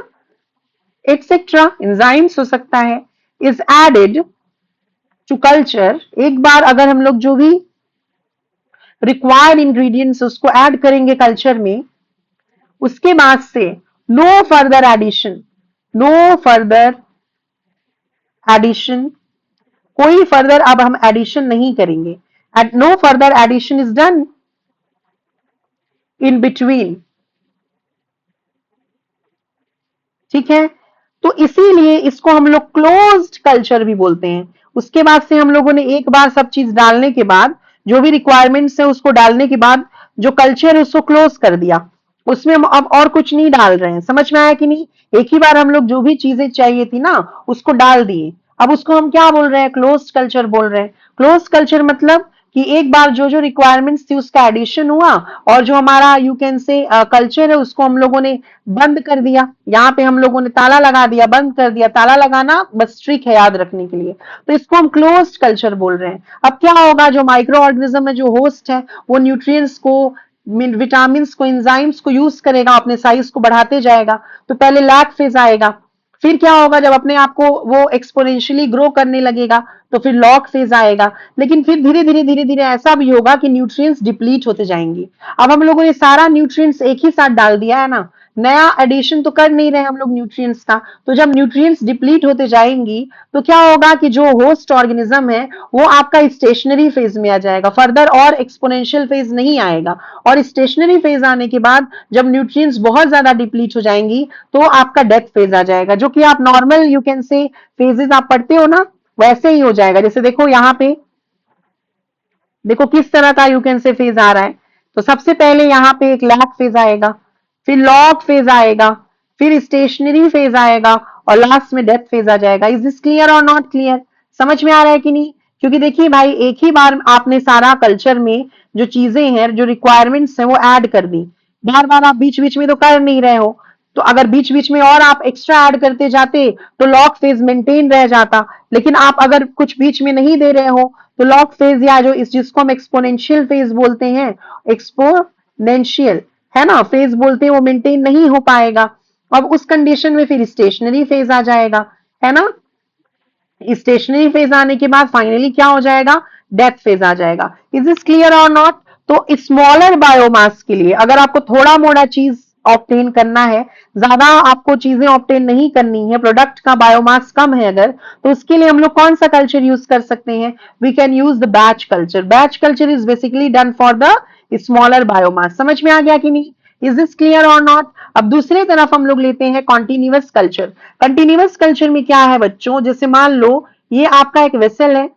एक्सेट्रा, एंजाइम्स हो सकता है, इज एडेड टू कल्चर। एक बार अगर हम लोग जो भी रिक्वायर्ड इंग्रेडिएंट्स उसको ऐड करेंगे कल्चर में, उसके बाद से no further addition, no further addition, कोई फर्दर अब हम एडिशन नहीं करेंगे, at no further addition is done in between, ठीक है। तो इसीलिए इसको हम लोग क्लोज्ड कल्चर भी बोलते हैं। उसके बाद से हम लोगों ने एक बार सब चीज डालने के बाद, जो भी रिक्वायरमेंट्स है उसको डालने के बाद, जो कल्चर है उसको क्लोज कर दिया, उसमें हम अब और कुछ नहीं डाल रहे हैं। समझ में आया कि नहीं? एक ही बार हम लोग जो भी चीजें चाहिए थी ना उसको डाल दिए, अब उसको हम क्या बोल रहे हैं, क्लोज्ड कल्चर बोल रहे हैं। क्लोज्ड कल्चर मतलब कि एक बार जो जो रिक्वायरमेंट्स थी उसका एडिशन हुआ और जो हमारा यू कैन से कल्चर है उसको हम लोगों ने बंद कर दिया। यहाँ पे हम लोगों ने ताला लगा दिया, बंद कर दिया। ताला लगाना बस ट्रिक है याद रखने के लिए। तो इसको हम क्लोज्ड कल्चर बोल रहे हैं। अब क्या होगा, जो माइक्रो ऑर्गेनिज्म है, जो होस्ट है, वो न्यूट्रिएंट्स को, विटामिन को, एंजाइम्स को यूज करेगा, अपने साइज को बढ़ाते जाएगा। तो पहले लैग फेज आएगा, फिर क्या होगा, जब अपने आप को वो एक्सपोनेंशियली ग्रो करने लगेगा तो फिर लॉग फेज आएगा। लेकिन फिर धीरे धीरे ऐसा भी होगा कि न्यूट्रिएंट्स डिप्लीट होते जाएंगे। अब हम लोगों ने सारा न्यूट्रिएंट्स एक ही साथ डाल दिया है ना, नया एडिशन तो कर नहीं रहे हम लोग न्यूट्रिएंट्स का। तो जब न्यूट्रिएंट्स डिप्लीट होते जाएंगी तो क्या होगा कि जो होस्ट ऑर्गेनिज्म है वो आपका स्टेशनरी फेज में आ जाएगा, फर्दर और एक्सपोनेंशियल फेज नहीं आएगा। और स्टेशनरी फेज आने के बाद जब न्यूट्रिएंट्स बहुत ज्यादा डिप्लीट हो जाएंगी तो आपका डेथ फेज आ जाएगा, जो कि आप नॉर्मल यू कैन से फेजेस आप पढ़ते हो ना, वैसे ही हो जाएगा। जैसे देखो यहाँ पे, देखो किस तरह का यू कैन से फेज आ रहा है। तो सबसे पहले यहाँ पे एक लैग फेज आएगा, फिर लॉग फेज आएगा, फिर स्टेशनरी फेज आएगा और लास्ट में डेथ फेज आ जाएगा। इज दिस क्लियर और नॉट क्लियर? समझ में आ रहा है कि नहीं? क्योंकि देखिए भाई, एक ही बार आपने सारा कल्चर में जो चीजें हैं, जो रिक्वायरमेंट्स हैं, वो ऐड कर दी। बार बार आप बीच बीच में तो कर नहीं रहे हो। तो अगर बीच बीच में और आप एक्स्ट्रा ऐड करते जाते तो लॉग फेज मेंटेन रह जाता। लेकिन आप अगर कुछ बीच में नहीं दे रहे हो तो लॉग फेज, या जो इस जिसको हम एक्सपोनेंशियल फेज बोलते हैं, एक्सपोनेंशियल है ना फेज बोलते हैं, वो मेंटेन नहीं हो पाएगा। अब उस कंडीशन में फिर स्टेशनरी फेज आ जाएगा, है ना। स्टेशनरी फेज आने के बाद फाइनली क्या हो जाएगा, डेथ फेज आ जाएगा। इज दिस क्लियर और नॉट? तो स्मॉलर बायोमास के लिए अगर आपको थोड़ा मोड़ा चीज ऑप्टेन करना है, ज्यादा आपको चीजें ऑप्टेन नहीं करनी है, प्रोडक्ट का बायोमास कम है अगर, तो उसके लिए हम लोग कौन सा कल्चर यूज कर सकते हैं? We can use the batch culture. Batch culture is basically done for the smaller biomass. समझ में आ गया कि नहीं? इज दिस क्लियर और नॉट? अब दूसरे तरफ हम लोग लेते हैं कॉन्टिन्यूअस कल्चर। कंटिन्यूअस कल्चर में क्या है बच्चों, जैसे मान लो ये आपका एक वेसल है,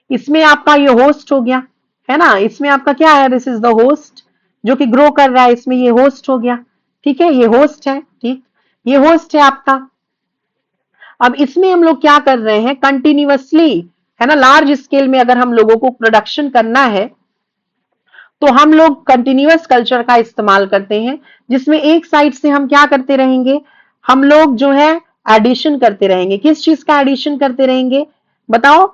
इसमें आपका ये होस्ट हो गया, है ना। इसमें आपका क्या है, दिस इज द होस्ट जो कि ग्रो कर रहा है, इसमें ये होस्ट हो गया, ठीक है, ये होस्ट है, ठीक, ये होस्ट है आपका। अब इसमें हम लोग क्या कर रहे हैं, कंटिन्यूअसली, है ना, लार्ज स्केल में अगर हम लोगों को प्रोडक्शन करना है तो हम लोग कंटिन्यूअस कल्चर का इस्तेमाल करते हैं, जिसमें एक साइड से हम क्या करते रहेंगे, हम लोग जो है एडिशन करते रहेंगे। किस चीज का एडिशन करते रहेंगे बताओ?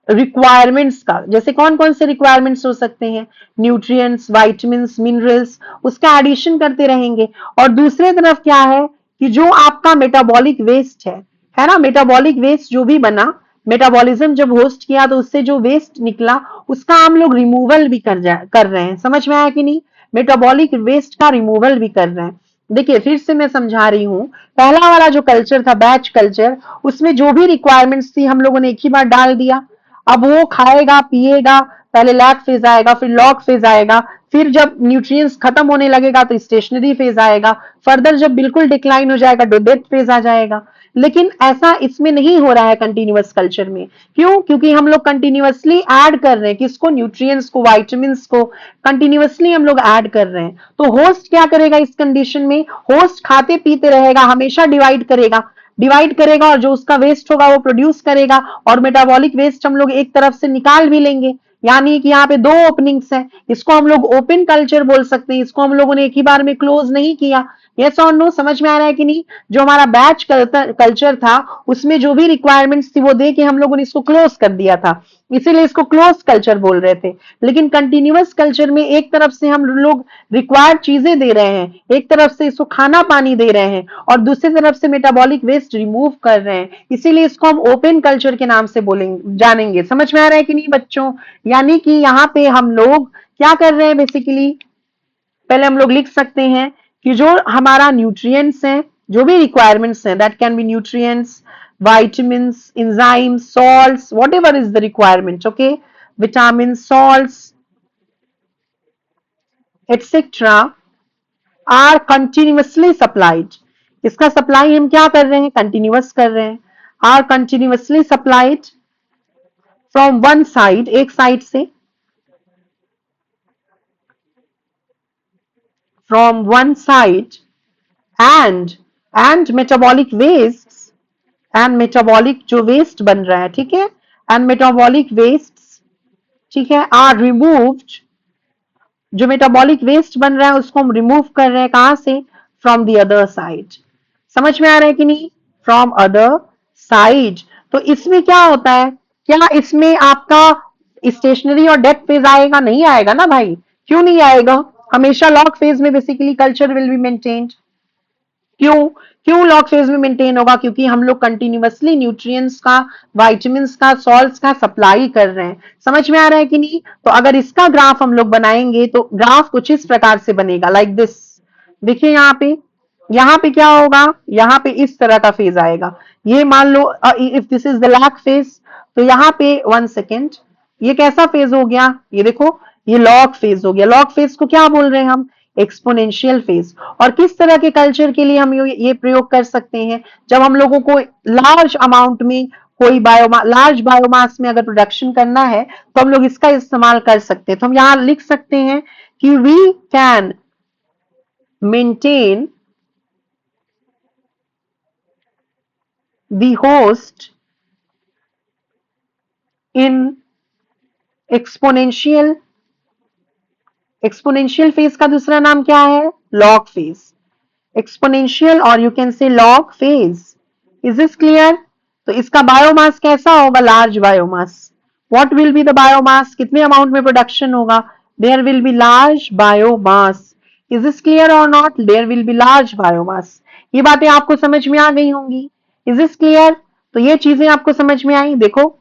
रिक्वायरमेंट्स का। जैसे कौन कौन से रिक्वायरमेंट्स हो सकते हैं, न्यूट्रिएंट्स, वाइटमिन्स, मिनरल्स, उसका एडिशन करते रहेंगे। और दूसरे तरफ क्या है कि जो आपका मेटाबॉलिक वेस्ट है ना, मेटाबॉलिक वेस्ट जो भी बना, मेटाबॉलिज्म जब होस्ट किया तो उससे जो वेस्ट निकला उसका हम लोग रिमूवल भी कर रहे हैं। समझ में आया कि नहीं? मेटाबॉलिक वेस्ट का रिमूवल भी कर रहे हैं। देखिए फिर से मैं समझा रही हूँ, पहला वाला जो कल्चर था बैच कल्चर, उसमें जो भी रिक्वायरमेंट्स थी हम लोगों ने एक ही बार डाल दिया। अब वो खाएगा पिएगा, पहले लैग फेज आएगा, फिर लॉग फेज आएगा, फिर जब न्यूट्रिएंट्स खत्म होने लगेगा तो स्टेशनरी फेज आएगा, फर्दर जब बिल्कुल डिक्लाइन हो जाएगा तो डेथ फेज आ जाएगा। लेकिन ऐसा इसमें नहीं हो रहा है कंटिन्यूअस कल्चर में। क्यों? क्योंकि हम लोग कंटिन्यूअसली ऐड कर रहे हैं, किसको, न्यूट्रिएंट्स को, वाइटामिन्स को कंटिन्यूअसली हम लोग ऐड कर रहे हैं। तो होस्ट क्या करेगा इस कंडीशन में, होस्ट खाते पीते रहेगा, हमेशा डिवाइड करेगा और जो उसका वेस्ट होगा वो प्रोड्यूस करेगा। और मेटाबॉलिक वेस्ट हम लोग एक तरफ से निकाल भी लेंगे, यानी कि यहाँ पे दो ओपनिंग्स हैं, इसको हम लोग ओपन कल्चर बोल सकते हैं, इसको हम लोगों ने एक ही बार में क्लोज नहीं किया। यस और नो? समझ में आ रहा है कि नहीं? जो हमारा बैच कल्चर था उसमें जो भी रिक्वायरमेंट्स थी वो दे के हम लोगों ने इसको क्लोज कर दिया था, इसीलिए इसको क्लोज कल्चर बोल रहे थे। लेकिन कंटिन्यूअस कल्चर में एक तरफ से हम लोग रिक्वायर्ड चीजें दे रहे हैं, एक तरफ से इसको खाना पानी दे रहे हैं और दूसरी तरफ से मेटाबॉलिक वेस्ट रिमूव कर रहे हैं, इसीलिए इसको हम ओपन कल्चर के नाम से बोलेंगे, जानेंगे। समझ में आ रहा है कि नहीं बच्चों? यानी कि यहाँ पे हम लोग क्या कर रहे हैं बेसिकली, पहले हम लोग लिख सकते हैं कि जो हमारा न्यूट्रिएंट्स हैं, जो भी रिक्वायरमेंट्स हैं, that can be nutrients, vitamins, enzymes, salts, whatever is the requirement, okay, vitamins, salts, etc. are continuously supplied. इसका सप्लाई हम क्या कर रहे हैं, कंटिन्यूअस कर रहे हैं। are continuously supplied from one side, एक साइड से, from one side, and metabolic wastes, and metabolic जो वेस्ट बन रहा है, ठीक है, एंड मेटाबॉलिक वेस्ट, ठीक है, आर रिमूव्ड, जो मेटाबॉलिक वेस्ट बन रहा है उसको हम रिमूव कर रहे हैं, कहां से, फ्रॉम द अदर साइड। समझ में आ रहा है कि नहीं, फ्रॉम अदर साइड। तो इसमें क्या होता है, क्या इसमें आपका स्टेशनरी और डेथ फेज आएगा, नहीं आएगा ना भाई, क्यों नहीं आएगा, हमेशा लॉग फेज में basically culture will be maintained. क्यों, क्यों लॉग फेज में मेंटेन होगा, क्योंकि हम लोग कंटिन्यूअसली न्यूट्रिएंट्स का, विटामिन्स का, सॉल्ट्स का सप्लाई कर रहे हैं। समझ में आ रहा है कि नहीं। तो अगर इसका ग्राफ हम लोग बनाएंगे तो ग्राफ कुछ इस प्रकार से बनेगा, लाइक दिस। देखिए यहाँ पे क्या होगा, यहाँ पे इस तरह का फेज आएगा। ये मान लो if this is the lag phase, तो यहाँ पे 1 सेकेंड, ये कैसा फेज हो गया, ये देखो, ये लॉग फेज हो गया। लॉग फेज को क्या बोल रहे हैं हम, एक्सपोनेंशियल फेज। और किस तरह के कल्चर के लिए हम ये प्रयोग कर सकते हैं, जब हम लोगों को लार्ज अमाउंट में कोई लार्ज बायोमास में अगर प्रोडक्शन करना है तो हम लोग इसका इस्तेमाल कर सकते हैं। तो हम यहां लिख सकते हैं कि we can maintain the host in exponential, exponential phase का दूसरा नाम क्या है, लॉग फेज। एक्सपोनेंशियल और you can say log phase. Is this clear. तो इसका बायोमास कैसा होगा, large biomass. What will be the biomass, कितने अमाउंट में प्रोडक्शन होगा, there will be large biomass. Is this clear और not, there will be large biomass. ये बातें आपको समझ में आ गई होंगी। Is this clear. तो ये चीजें आपको समझ में आई, देखो,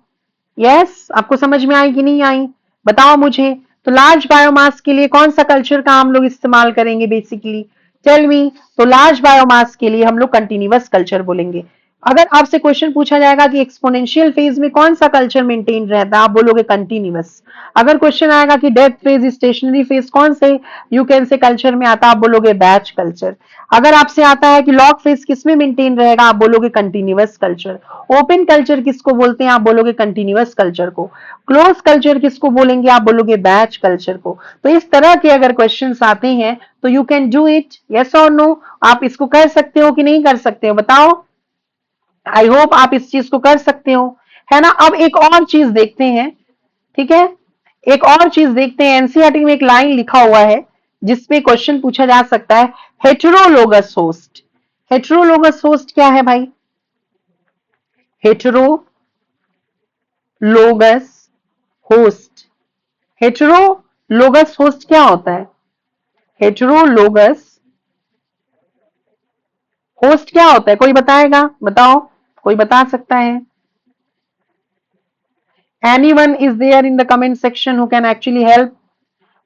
यस आपको समझ में आई कि नहीं आई, बताओ मुझे। तो लार्ज बायोमास के लिए कौन सा कल्चर का हम लोग इस्तेमाल करेंगे बेसिकली, टेल मी। तो लार्ज बायोमास के लिए हम लोग कंटिन्यूअस कल्चर बोलेंगे। अगर आपसे क्वेश्चन पूछा जाएगा कि एक्सपोनेंशियल फेज में कौन सा कल्चर मेंटेन रहता है, आप बोलोगे कंटिन्यूअस। अगर क्वेश्चन आएगा कि डेथ फेज, स्टेशनरी फेज कौन से यू कैन से कल्चर में आता है, आप बोलोगे बैच कल्चर। अगर आपसे आता है कि लॉग फेज किसमें मेंटेन रहेगा, आप बोलोगे कंटिन्यूअस कल्चर। ओपन कल्चर किसको बोलते हैं, आप बोलोगे कंटिन्यूअस कल्चर को। क्लोज कल्चर किसको बोलेंगे, आप बोलोगे बैच कल्चर को। तो इस तरह के अगर क्वेश्चंस आते हैं तो you can do it, yes और नो। आप इसको कर सकते हो कि नहीं कर सकते हो, बताओ। आई होप आप इस चीज को कर सकते हो, है ना। अब एक और चीज देखते हैं, ठीक है, एक और चीज देखते हैं। एनसीईआरटी में एक लाइन लिखा हुआ है जिसपे क्वेश्चन पूछा जा सकता है, हेटेरोलोगस होस्ट। हेटेरोलोगस होस्ट क्या है भाई, हेटेरोलोगस होस्ट। हेटेरोलोगस होस्ट क्या होता है, हेटेरोलोगस होस्ट क्या होता है, कोई बताएगा, बताओ, कोई बता सकता है। Anyone is there in the comment section who can actually help,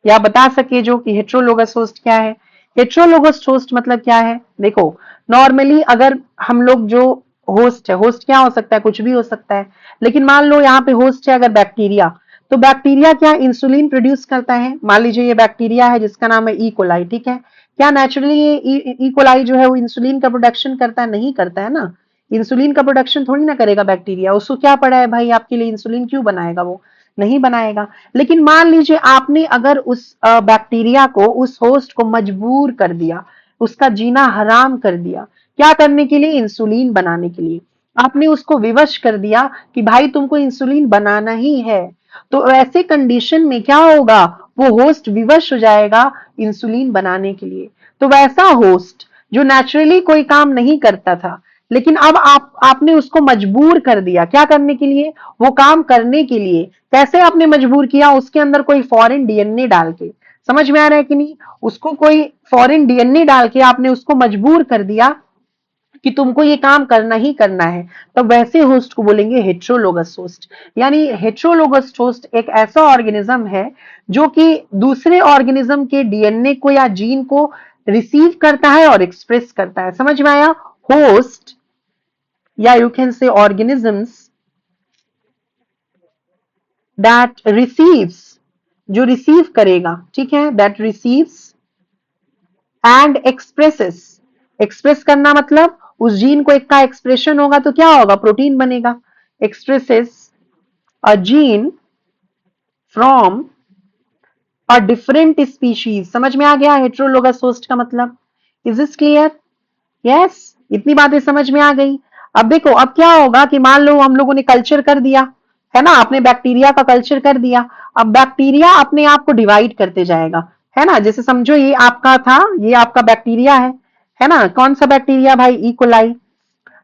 या बता सके जो कि हेट्रोलोगस होस्ट क्या है। हेट्रोलोगस होस्ट मतलब क्या है, देखो, नॉर्मली अगर हम लोग जो होस्ट है, होस्ट क्या हो सकता है, कुछ भी हो सकता है, लेकिन मान लो यहाँ पे होस्ट है अगर बैक्टीरिया, तो बैक्टीरिया क्या इंसुलिन प्रोड्यूस करता है। मान लीजिए ये बैक्टीरिया है जिसका नाम है ई कोलाई, ठीक है। क्या नेचुरली ये ई कोलाई जो है वो इंसुलिन का प्रोडक्शन करता है, नहीं करता है ना। इंसुलिन का प्रोडक्शन थोड़ी ना करेगा बैक्टीरिया, उसको क्या पड़ा है भाई आपके लिए इंसुलिन क्यों बनाएगा, वो नहीं बनाएगा। लेकिन मान लीजिए आपने अगर उस बैक्टीरिया को, उस होस्ट को मजबूर कर दिया, उसका जीना हराम कर दिया, क्या करने के लिए, इंसुलिन बनाने के लिए। आपने उसको विवश कर दिया कि भाई तुमको इंसुलिन बनाना ही है, तो ऐसे कंडीशन में क्या होगा, वो होस्ट विवश हो जाएगा इंसुलिन बनाने के लिए। तो वैसा होस्ट जो नेचुरली कोई काम नहीं करता था, लेकिन अब आपने उसको मजबूर कर दिया क्या करने के लिए, वो काम करने के लिए। कैसे आपने मजबूर किया, उसके अंदर कोई फॉरेन डीएनए डाल के। समझ में आ रहा है कि नहीं, उसको कोई फॉरेन डीएनए डाल के आपने उसको मजबूर कर दिया कि तुमको ये काम करना ही करना है। तो वैसे होस्ट को बोलेंगे हेट्रोलोगस होस्ट। यानी हेट्रोलोगस होस्ट एक ऐसा ऑर्गेनिज्म है जो कि दूसरे ऑर्गेनिज्म के डीएनए को या जीन को रिसीव करता है और एक्सप्रेस करता है। समझ में आया, होस्ट या यू कैन से ऑर्गेनिजम्स दैट रिसीव्स, जो रिसीव करेगा, ठीक है, that receives and expresses. Express करना मतलब उस जीन को एक का एक्सप्रेशन होगा तो क्या होगा, प्रोटीन बनेगा। Expresses a gene from a different species. समझ में आ गया हेट्रोलोगस होस्ट का मतलब, इज दिस क्लियर, यस। इतनी बातें समझ में आ गई। अब देखो अब क्या होगा कि मान लो हम लोगों ने कल्चर कर दिया, है ना, आपने बैक्टीरिया का कल्चर कर दिया। अब बैक्टीरिया अपने आप को डिवाइड करते जाएगा, है ना, जैसे समझो ये आपका था, ये आपका बैक्टीरिया है ना, कौन सा बैक्टीरिया भाई, इकोलाई।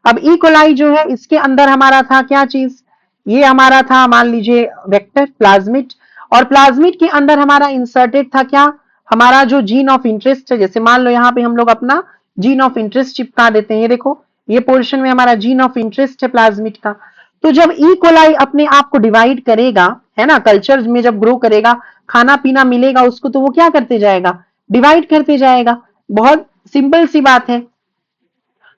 अब इकोलाई जो है इसके अंदर हमारा था क्या चीज, ये हमारा था मान लीजिए वेक्टर प्लाज्मिड, और प्लाज्मिड के अंदर हमारा इंसर्टेड था क्या, हमारा जो जीन ऑफ इंटरेस्ट है, जैसे मान लो यहाँ पे हम लोग अपना जीन ऑफ इंटरेस्ट चिपका देते हैं, ये देखो ये पोर्शन में हमारा जीन ऑफ इंटरेस्ट है प्लाज्मिड का। तो जब ई कोलाई अपने आप को डिवाइड करेगा, है ना, कल्चर में जब ग्रो करेगा, खाना पीना मिलेगा उसको, तो वो क्या करते जाएगा, डिवाइड करते जाएगा। बहुत सिंपल सी बात है।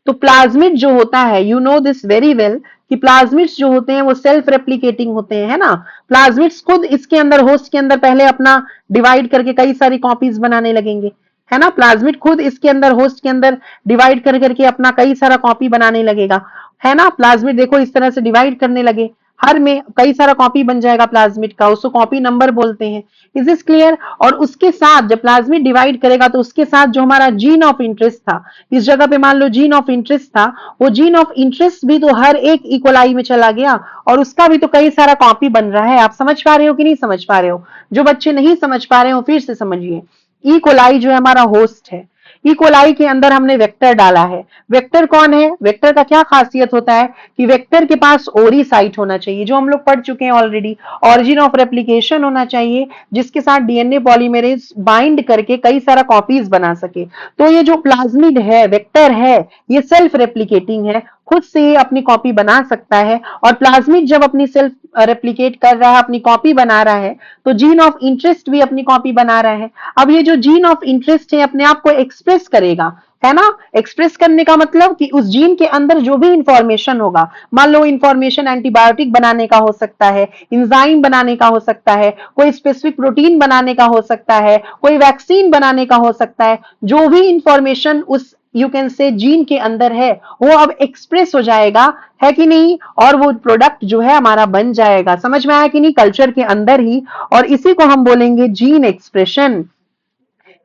तो प्लाज्मिड जो होता है, you know this very well, कि प्लाज्मिड्स जो होते हैं वो सेल्फ रेप्लिकेटिंग होते हैं, है ना। प्लाज्मिड्स खुद इसके अंदर होस्ट के अंदर पहले अपना डिवाइड करके कई सारी कॉपीज बनाने लगेंगे, है ना। प्लाज्मिड खुद इसके अंदर होस्ट के अंदर डिवाइड कर करके अपना कई सारा कॉपी बनाने लगेगा, है ना। प्लाज्मिड देखो इस तरह से डिवाइड करने लगे, हर में कई सारा कॉपी बन जाएगा प्लाज्मिड का, उसको कॉपी नंबर बोलते हैं। Is this clear. और उसके साथ जब प्लाज्मिड डिवाइड करेगा तो उसके साथ जो हमारा जीन ऑफ इंटरेस्ट था, इस जगह पे मान लो जीन ऑफ इंटरेस्ट था, वो जीन ऑफ इंटरेस्ट भी तो हर एक इकोलाई में चला गया, और उसका भी तो कई सारा कॉपी बन रहा है। आप समझ पा रहे हो कि नहीं समझ पा रहे हो, जो बच्चे नहीं समझ पा रहे हो फिर से समझिए। ई कोलाई जो है हमारा होस्ट है, ई कोलाई के अंदर हमने वेक्टर डाला है। वेक्टर कौन है, वेक्टर का क्या खासियत होता है कि वेक्टर के पास ओरी साइट होना चाहिए, जो हम लोग पढ़ चुके हैं ऑलरेडी, ऑरिजिन ऑफ रेप्लिकेशन होना चाहिए, जिसके साथ डीएनए पॉलीमरेज बाइंड करके कई सारा कॉपीज बना सके। तो ये जो प्लाज्मिड है, वेक्टर है, ये सेल्फ रेप्लिकेटिंग है, खुद से ये अपनी कॉपी बना सकता है। और प्लाज्मिड जब अपनी सेल्फ रेप्लिकेट कर रहा है, अपनी कॉपी बना रहा है, तो जीन ऑफ इंटरेस्ट भी अपनी कॉपी बना रहा है। अब ये जो जीन ऑफ इंटरेस्ट है अपने आप को एक्सप्रेस करेगा, है ना। एक्सप्रेस करने का मतलब कि उस जीन के अंदर जो भी इंफॉर्मेशन होगा, मान लो इंफॉर्मेशन एंटीबायोटिक बनाने का हो सकता है, इंजाइम बनाने का हो सकता है, कोई स्पेसिफिक प्रोटीन बनाने का हो सकता है, कोई वैक्सीन बनाने का हो सकता है, जो भी इंफॉर्मेशन उस यू कैन से जीन के अंदर है, वो अब एक्सप्रेस हो जाएगा, है कि नहीं, और वो प्रोडक्ट जो है हमारा बन जाएगा। समझ में आया कि नहीं, कल्चर के अंदर ही। और इसी को हम बोलेंगे जीन एक्सप्रेशन।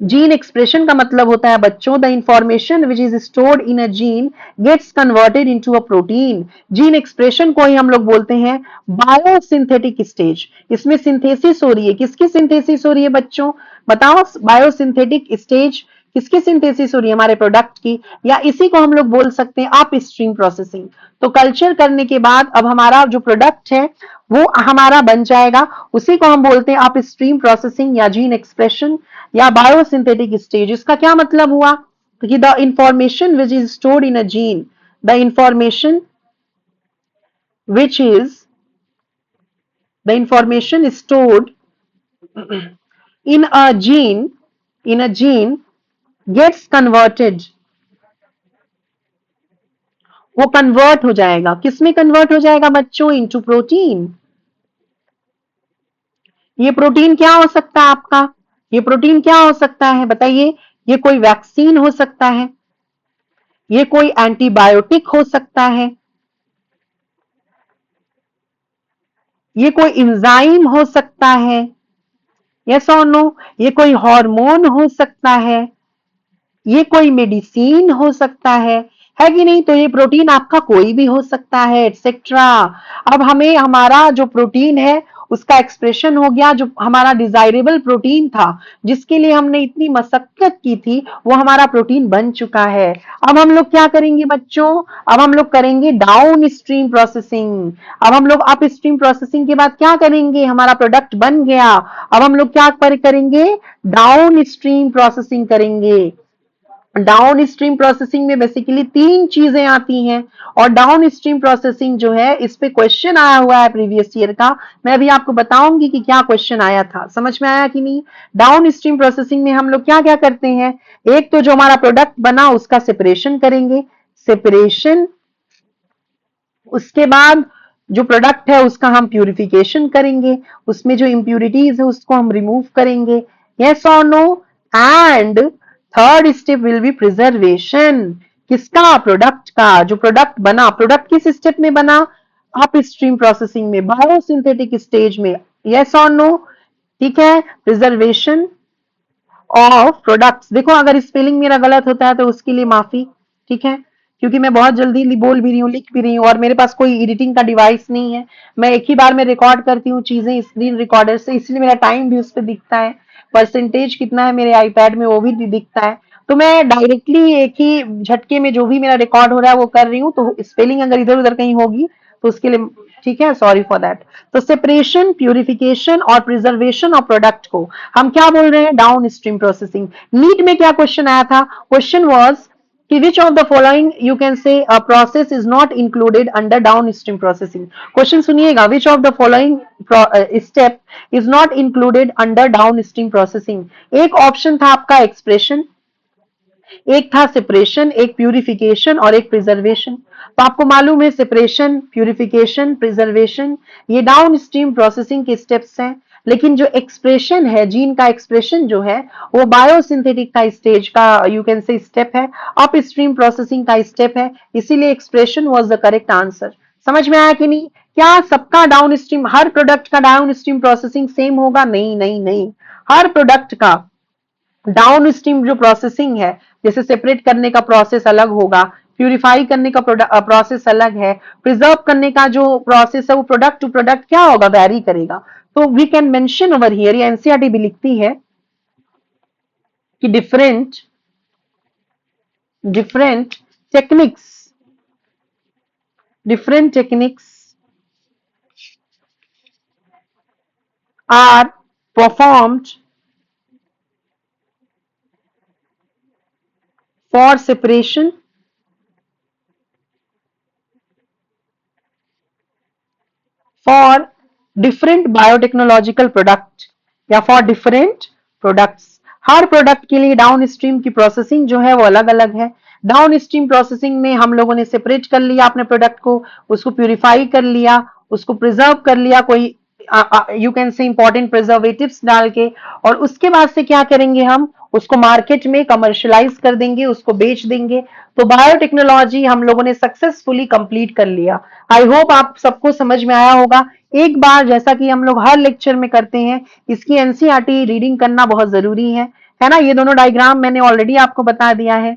जीन एक्सप्रेशन का मतलब होता है बच्चों, the information which is stored in a gene gets converted into a protein. Gene expression को ही हम लोग बोलते हैं बायोसिंथेटिक स्टेज। इसमें सिंथेसिस हो रही है, किसकी सिंथेसिस हो रही है बच्चों, बताओ। बायोसिंथेटिक स्टेज किसकी सिंथेसिस हो रही है, हमारे प्रोडक्ट की, या इसी को हम लोग बोल सकते हैं अप स्ट्रीम प्रोसेसिंग। तो कल्चर करने के बाद अब हमारा जो प्रोडक्ट है वो हमारा बन जाएगा, उसी को हम बोलते हैं अप स्ट्रीम प्रोसेसिंग या जीन एक्सप्रेशन या बायोसिंथेटिक स्टेज। इसका क्या मतलब हुआ कि the information which is stored in a gene, the information which is the information stored in a gene gets converted, वो कन्वर्ट हो जाएगा, किसमें कन्वर्ट हो जाएगा बच्चों, इनटू प्रोटीन। ये प्रोटीन क्या हो सकता है आपका, ये प्रोटीन क्या हो सकता है बताइए। ये कोई वैक्सीन हो सकता है, ये कोई एंटीबायोटिक हो सकता है, ये कोई इंजाइम हो सकता है, यस और नो, ये कोई हार्मोन हो सकता है, ये कोई मेडिसिन हो सकता है कि नहीं। तो ये प्रोटीन आपका कोई भी हो सकता है, एटसेट्रा। अब हमें हमारा जो प्रोटीन है उसका एक्सप्रेशन हो गया, जो हमारा डिजायरेबल प्रोटीन था जिसके लिए हमने इतनी मशक्कत की थी, वो हमारा प्रोटीन बन चुका है। अब हम लोग क्या करेंगे बच्चों, अब हम लोग करेंगे डाउन स्ट्रीम प्रोसेसिंग। अब हम लोग अप स्ट्रीम प्रोसेसिंग के बाद क्या करेंगे, हमारा प्रोडक्ट बन गया, अब हम लोग क्या करेंगे, डाउन स्ट्रीम प्रोसेसिंग करेंगे। डाउन स्ट्रीम प्रोसेसिंग में बेसिकली तीन चीजें आती हैं, और डाउन स्ट्रीम प्रोसेसिंग जो है इस पे क्वेश्चन आया हुआ है प्रीवियस ईयर का। मैं अभी आपको बताऊंगी कि क्या क्वेश्चन आया था, समझ में आया कि नहीं। डाउन स्ट्रीम प्रोसेसिंग में हम लोग क्या क्या करते हैं, एक तो जो हमारा प्रोडक्ट बना उसका सेपरेशन करेंगे, सेपरेशन, उसके बाद जो प्रोडक्ट है उसका हम प्यूरिफिकेशन करेंगे, उसमें जो इम्प्यूरिटीज है उसको हम रिमूव करेंगे, यस और no. And third step will be preservation, किसका, प्रोडक्ट का। जो प्रोडक्ट बना, प्रोडक्ट किस स्टेप में बना, अप स्ट्रीम प्रोसेसिंग में, बायोसिंथेटिक स्टेज में, यस और नो, ठीक है। प्रिजर्वेशन ऑफ प्रोडक्ट्स, देखो अगर स्पेलिंग मेरा गलत होता है तो उसके लिए माफी, ठीक है। क्योंकि मैं बहुत जल्दी बोल भी रही हूँ, लिख भी रही हूँ और मेरे पास कोई एडिटिंग का डिवाइस नहीं है। मैं एक ही बार में रिकॉर्ड करती हूँ चीजें स्क्रीन रिकॉर्डर से, इसलिए मेरा टाइम भी उस पर दिखता है, परसेंटेज कितना है मेरे आईपैड में वो भी दिखता है। तो मैं डायरेक्टली एक ही झटके में जो भी मेरा रिकॉर्ड हो रहा है वो कर रही हूँ, तो स्पेलिंग अगर इधर उधर कहीं होगी तो उसके लिए ठीक है, सॉरी फॉर दैट। तो सेपरेशन, प्यूरिफिकेशन और प्रिजर्वेशन ऑफ प्रोडक्ट को हम क्या बोल रहे हैं, डाउन स्ट्रीम प्रोसेसिंग। नीट में क्या क्वेश्चन आया था, क्वेश्चन वाज कि which of the following you can say a process is not included under downstream processing। Question सुनिएगा, which of the following step is not included under downstream processing। एक option था आपका expression, एक था separation, एक purification और एक preservation. तो आपको मालूम है सेपरेशन, प्यूरिफिकेशन, प्रिजर्वेशन ये डाउन स्ट्रीम प्रोसेसिंग के स्टेप्स हैं, लेकिन जो एक्सप्रेशन है, जीन का एक्सप्रेशन जो है वो बायोसिंथेटिक का स्टेज का यू कैन से स्टेप है, अप स्ट्रीम प्रोसेसिंग का स्टेप है, इसीलिए expression was the correct answer. समझ में आया कि नहीं? क्या सबका डाउन स्ट्रीम, हर प्रोडक्ट का डाउन स्ट्रीम प्रोसेसिंग सेम होगा? नहीं नहीं नहीं, हर प्रोडक्ट का डाउन स्ट्रीम जो प्रोसेसिंग है, जैसे सेपरेट करने का प्रोसेस अलग होगा, प्यूरिफाई करने का प्रोसेस अलग है, प्रिजर्व करने का जो प्रोसेस है वो प्रोडक्ट टू प्रोडक्ट क्या होगा, वैरी करेगा। तो we can mention over here, ये एनसीईआरटी भी लिखती है कि different different techniques different techniques are performed for separation for different biotechnological product या for different products। Her product के लिए डाउन स्ट्रीम की प्रोसेसिंग जो है वो अलग अलग है। डाउन स्ट्रीम प्रोसेसिंग में हम लोगों ने सेपरेट कर लिया अपने प्रोडक्ट को, उसको प्यूरिफाई कर लिया, उसको प्रिजर्व कर लिया कोई यू कैन से इंपॉर्टेंट प्रिजर्वेटिव्स डाल के, और उसके बाद से क्या करेंगे, हम उसको मार्केट में कमर्शियलाइज कर देंगे, उसको बेच देंगे। तो बायोटेक्नोलॉजी हम लोगों ने सक्सेसफुली कंप्लीट कर लिया। आई होप आप सबको समझ में आया होगा। एक बार जैसा कि हम लोग हर लेक्चर में करते हैं, इसकी एनसीईआरटी रीडिंग करना बहुत जरूरी है ना। ये दोनों डायग्राम मैंने ऑलरेडी आपको बता दिया है।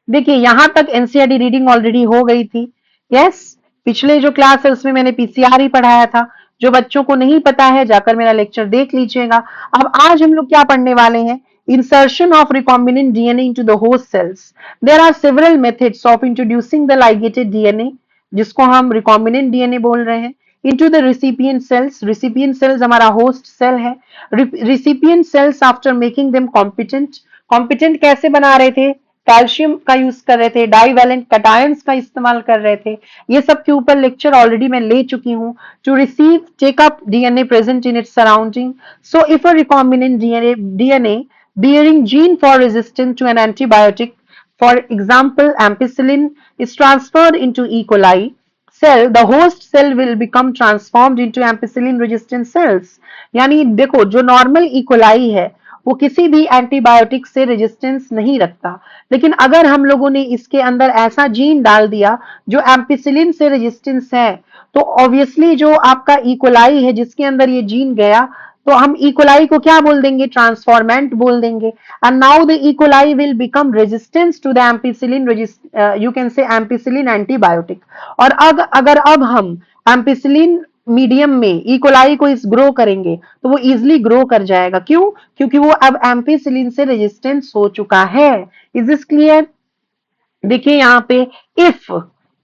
देखिए यहां तक एनसीईआरटी रीडिंग ऑलरेडी हो गई थी। यस, पिछले जो क्लास है उसमें मैंने पीसीआर ही पढ़ाया था। जो बच्चों को नहीं पता है जाकर मेरा लेक्चर देख लीजिएगा। अब आज हम लोग क्या पढ़ने वाले हैं, insertion of recombinant DNA into the host cells। There are several methods of introducing the ligated DNA, जिसको हम recombinant DNA बोल रहे हैं, into the recipient cells। recipient cells हमारा host cell है। recipient cells after making them competent कैसे बना रहे थे, कैल्शियम का यूज कर रहे थे, डाइवैलेंट कैटायंस का इस्तेमाल कर रहे थे। ये सब के ऊपर लेक्चर ऑलरेडी मैं ले चुकी हूँ। To receive take up DNA present in its surrounding. So if a recombinant DNA bearing gene for resistance to an antibiotic, for example ampicillin, is transferred into E. coli cell, the host cell will become transformed into ampicillin resistant cells। यानी देखो जो normal E. coli है वो किसी भी antibiotic से resistance नहीं रखता, लेकिन अगर हम लोगों ने इसके अंदर ऐसा जीन डाल दिया जो एम्पिसिलिन से रेजिस्टेंस है, तो ऑब्वियसली जो आपका इकोलाई है जिसके अंदर ये जीन गया, तो हम इकोलाई को क्या बोल देंगे, ट्रांसफॉर्मेंट बोल देंगे। And now the E coli will become resistance to the ampicillin, you can say ampicillin antibiotic. और अगर अब हम एम्पिसिलिन मीडियम में इकोलाई को इस ग्रो करेंगे तो वो इजिली ग्रो कर जाएगा। क्यों? क्योंकि वो अब एम्पिसिलिन से रेजिस्टेंस हो चुका है। Is this clear? देखिए यहाँ पे if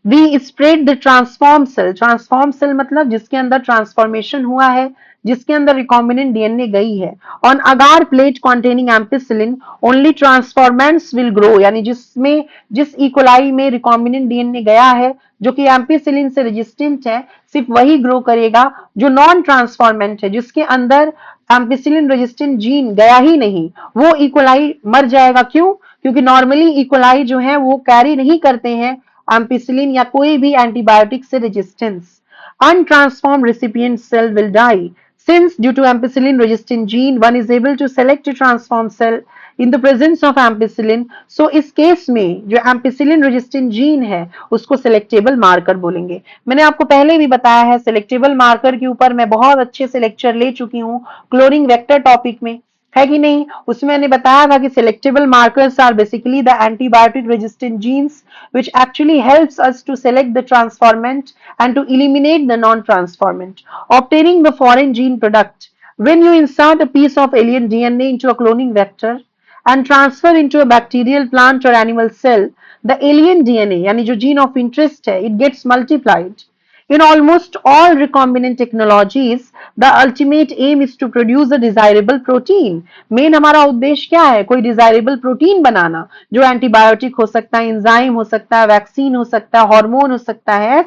we spread the transform cell मतलब जिसके अंदर ट्रांसफॉर्मेशन हुआ है, जिसके अंदर रिकॉम्बिनेंट डीएनए गई है, on agar plate containing ampicillin only transformants will grow. यानी जिसमें जिस इकोलाई में रिकॉम्बिनेंट डीएनए गया है जो कि एम्पिसिलिन से रेजिस्टेंट है, सिर्फ वही ग्रो करेगा। जो नॉन ट्रांसफॉर्मेंट है जिसके अंदर एम्पिसिलिन रेजिस्टेंट जीन गया ही नहीं, वो इकोलाई मर जाएगा। क्यों? क्योंकि नॉर्मली इकोलाई जो है वो कैरी नहीं करते हैं एम्पिसिलिन या कोई भी एंटीबायोटिक से resistance. Untransformed recipient cell will die. Since due to ampicillin resistant gene, one is able to select a transformed cell in the presence of ampicillin. So इस केस में जो ampicillin resistant gene है उसको selectable marker बोलेंगे। मैंने आपको पहले भी बताया है selectable marker के ऊपर मैं बहुत अच्छे से लेक्चर ले चुकी हूँ क्लोनिंग वेक्टर टॉपिक में। है कि नहीं? उसमें मैंने बताया था कि selectable markers are basically the antibiotic resistant genes which actually helps us to select the transformant and to eliminate the non-transformant. Obtaining the foreign gene product. When you insert a piece of alien DNA into a cloning vector and transfer into a bacterial, plant or animal cell, the alien DNA यानी जो gene of interest है, it gets multiplied. In almost all recombinant technologies, the ultimate aim is to produce a desirable protein. Main हमारा उद्देश्य क्या है? कोई desirable protein बनाना, जो antibiotic हो सकता है, एंजाइम हो सकता है, वैक्सीन हो सकता है, हार्मोन हो सकता है.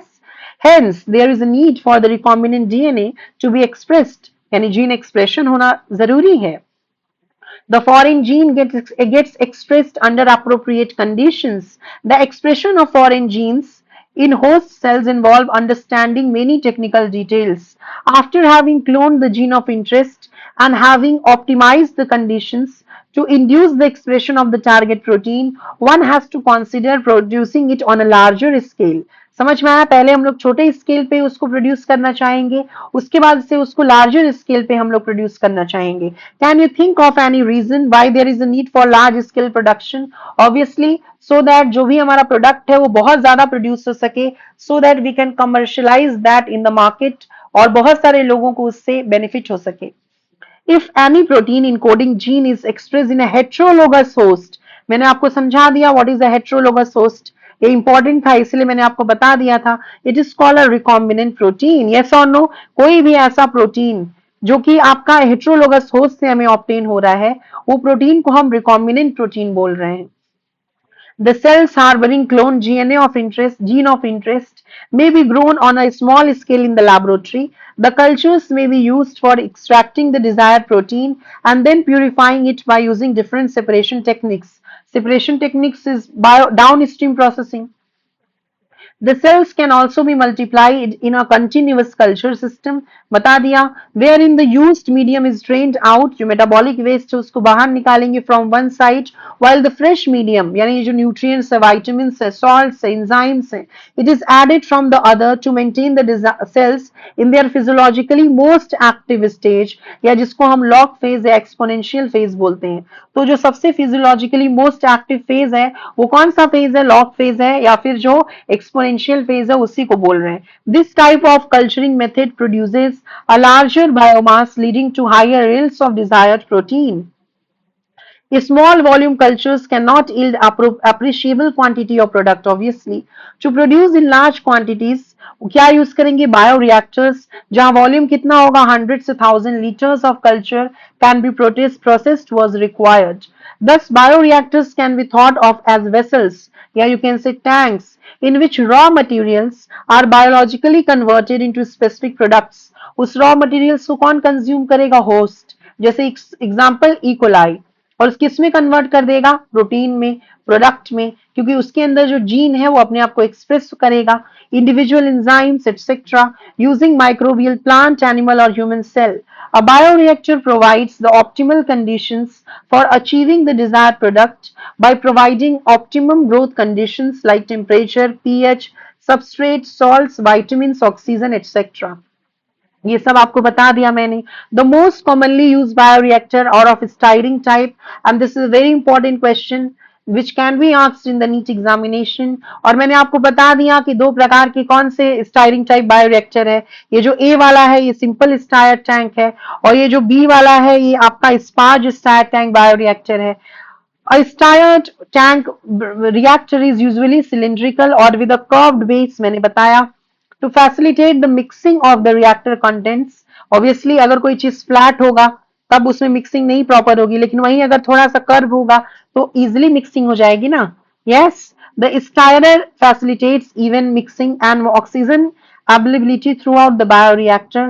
Hence, there is a need for the recombinant DNA to be expressed. यानी जीन एक्सप्रेशन होना जरूरी है. The foreign gene gets expressed under appropriate conditions. The expression of foreign genes in host cells involve understanding many technical details. After having cloned the gene of interest and having optimized the conditions to induce the expression of the target protein, one has to consider producing it on a larger scale. समझ में आया? पहले हम लोग छोटे scale पे उसको produce करना चाहेंगे, उसके बाद से उसको लार्जर स्केल पे हम लोग प्रोड्यूस करना चाहेंगे. Can you think of any reason why there is a need for large scale production? Obviously so that जो भी हमारा प्रोडक्ट है वो बहुत ज्यादा प्रोड्यूस हो सके, so that we can commercialize that in the market और बहुत सारे लोगों को उससे बेनिफिट हो सके. If any protein encoding gene is expressed in a heterologous host, मैंने आपको समझा दिया what is a heterologous host. ये इंपॉर्टेंट था इसलिए मैंने आपको बता दिया था. It is called a recombinant protein. Yes और नो? कोई भी ऐसा प्रोटीन जो कि आपका हेट्रोलोगस होस्ट से हमें ऑप्टेन हो रहा है, वो प्रोटीन को हम रिकॉम्बिनेंट प्रोटीन बोल रहे हैं. The cells harboring cloned gene of interest may be grown on a small scale in the laboratory. The cultures may be used for extracting the desired protein and then purifying it by using different separation techniques. Separation techniques is downstream processing. The cells can also be multiplied in a continuous culture system. बता दिया. Wherein the used medium is drained out, जो metabolic waste है उसको बाहर निकालेंगे from one side, while the fresh medium यानी ये जो nutrients है, vitamins है, salts है, enzymes है, it is added from the other to maintain the cells in their physiologically most active stage, या जिसको हम log phase या exponential phase बोलते हैं. तो जो सबसे फिजियोलॉजिकली मोस्ट एक्टिव फेज है वो कौन सा फेज है? लॉग फेज है या फिर जो एक्सपोनेंशियल फेज है उसी को बोल रहे हैं. This type of culturing method produces a larger biomass leading to higher yields of desired protein. Small volume cultures cannot yield appreciable quantity of product obviously. To produce in large quantities क्या use करेंगे? Bioreactors, जहां volume कितना होगा? 100 से 1000 liters of culture can be processed was required. Thus bioreactors can be thought of as vessels, yeah, you can say tanks, in which raw materials are biologically converted into specific products. उस raw materials को कौन consume करेगा? Host. जैसे example E coli, और किस में convert कर देगा? प्रोटीन में, प्रोडक्ट में, क्योंकि उसके अंदर जो जीन है वो अपने आप को एक्सप्रेस करेगा. Individual enzymes etcetera using microbial, plant, animal और human cell. A bioreactor provides the optimal conditions for achieving the desired product by providing optimum growth conditions like temperature, pH, substrate, salts, vitamins, oxygen, etc. ये सब आपको बता दिया मैंने. The most commonly use bioreactor और of stirring type, and this is very important question which can be asked in the NEET examination. और मैंने आपको बता दिया कि दो प्रकार के कौन से स्टायरिंग टाइप बायोरिएक्टर है. ये जो ए वाला है ये सिंपल स्टायर टैंक है, और ये जो बी वाला है ये आपका स्पार्ज स्टायर टैंक बायोरिएक्टर है. A stirred tank reactor is usually cylindrical or with a curved base, मैंने बताया. To facilitate the mixing of the reactor contents, obviously अगर कोई चीज फ्लैट होगा तब उसमें मिक्सिंग नहीं प्रॉपर होगी, लेकिन वहीं अगर थोड़ा सा कर्व होगा तो इजिली मिक्सिंग हो जाएगी ना. Yes, the stirrer facilitates even mixing and oxygen availability throughout the bioreactor.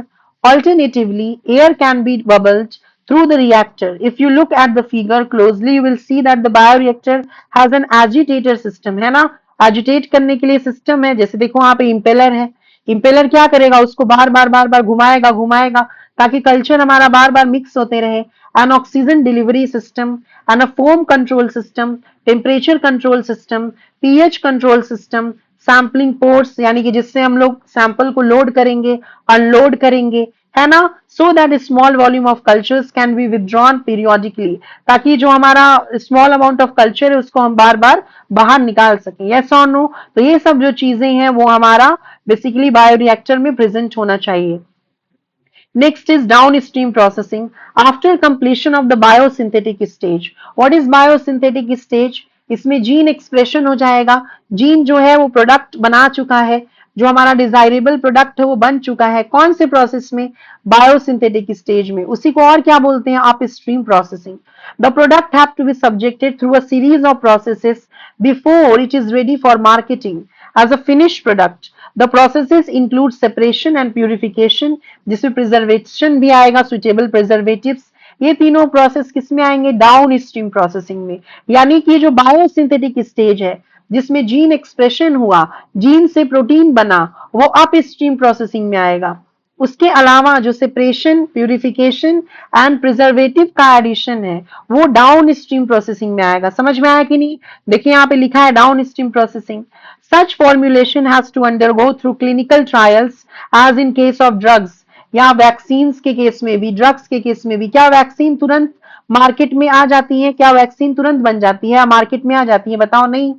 Alternatively, air can be bubbled through the reactor. If you look at the figure closely, you will see that the bioreactor has an agitator system, है ना. Agitate करने के लिए system है. जैसे देखो वहां पे इम्पेलर है. इम्पेलर क्या करेगा? उसको बार बार घुमाएगा घुमाएगा ताकि कल्चर हमारा बार बार मिक्स होते रहे. An oxygen delivery system, an a foam control system, temperature control system, pH control system, sampling ports यानी कि जिससे हम लोग सैंपल को लोड करेंगे, अनलोड करेंगे, है ना, so that small volume of cultures can be withdrawn periodically, ताकि जो हमारा स्मॉल अमाउंट ऑफ कल्चर है उसको हम बार बार बाहर निकाल सकें। यस और नो? तो ये सब जो चीजें हैं वो हमारा बेसिकली बायोरिएक्टर में प्रेजेंट होना चाहिए। Next is downstream processing. After completion of the biosynthetic stage. What is biosynthetic stage? इसमें जीन एक्सप्रेशन हो जाएगा, जीन जो है वो प्रोडक्ट बना चुका है, जो हमारा डिजायरेबल प्रोडक्ट है वो बन चुका है। कौन से प्रोसेस में? बायोसिंथेटिक स्टेज में। उसी को और क्या बोलते हैं? Upstream processing. The product have to be subjected through a series of processes before it is ready for marketing as a finished product. The processes include separation and purification, जिसमें preservation भी आएगा, सुटेबल प्रिजर्वेटिव्स। ये तीनों process किस में आएंगे? Down stream processing में। यानी कि जो बायोसिंथेटिक स्टेज है जिसमें जीन एक्सप्रेशन हुआ, जीन से प्रोटीन बना, वो अप स्ट्रीम प्रोसेसिंग में आएगा। उसके अलावा जो सेपरेशन, प्यूरिफिकेशन एंड प्रिजर्वेटिव का एडिशन है वो डाउन स्ट्रीम प्रोसेसिंग में आएगा। समझ में आया कि नहीं? देखिए यहाँ पे लिखा है downstream processing. Such formulation has to undergo through clinical trials as in case of drugs, या वैक्सीन के केस में भी, ड्रग्स के केस में भी। क्या वैक्सीन तुरंत मार्केट में आ जाती है? क्या वैक्सीन तुरंत बन जाती है, मार्केट में आ जाती है? बताओ नहीं।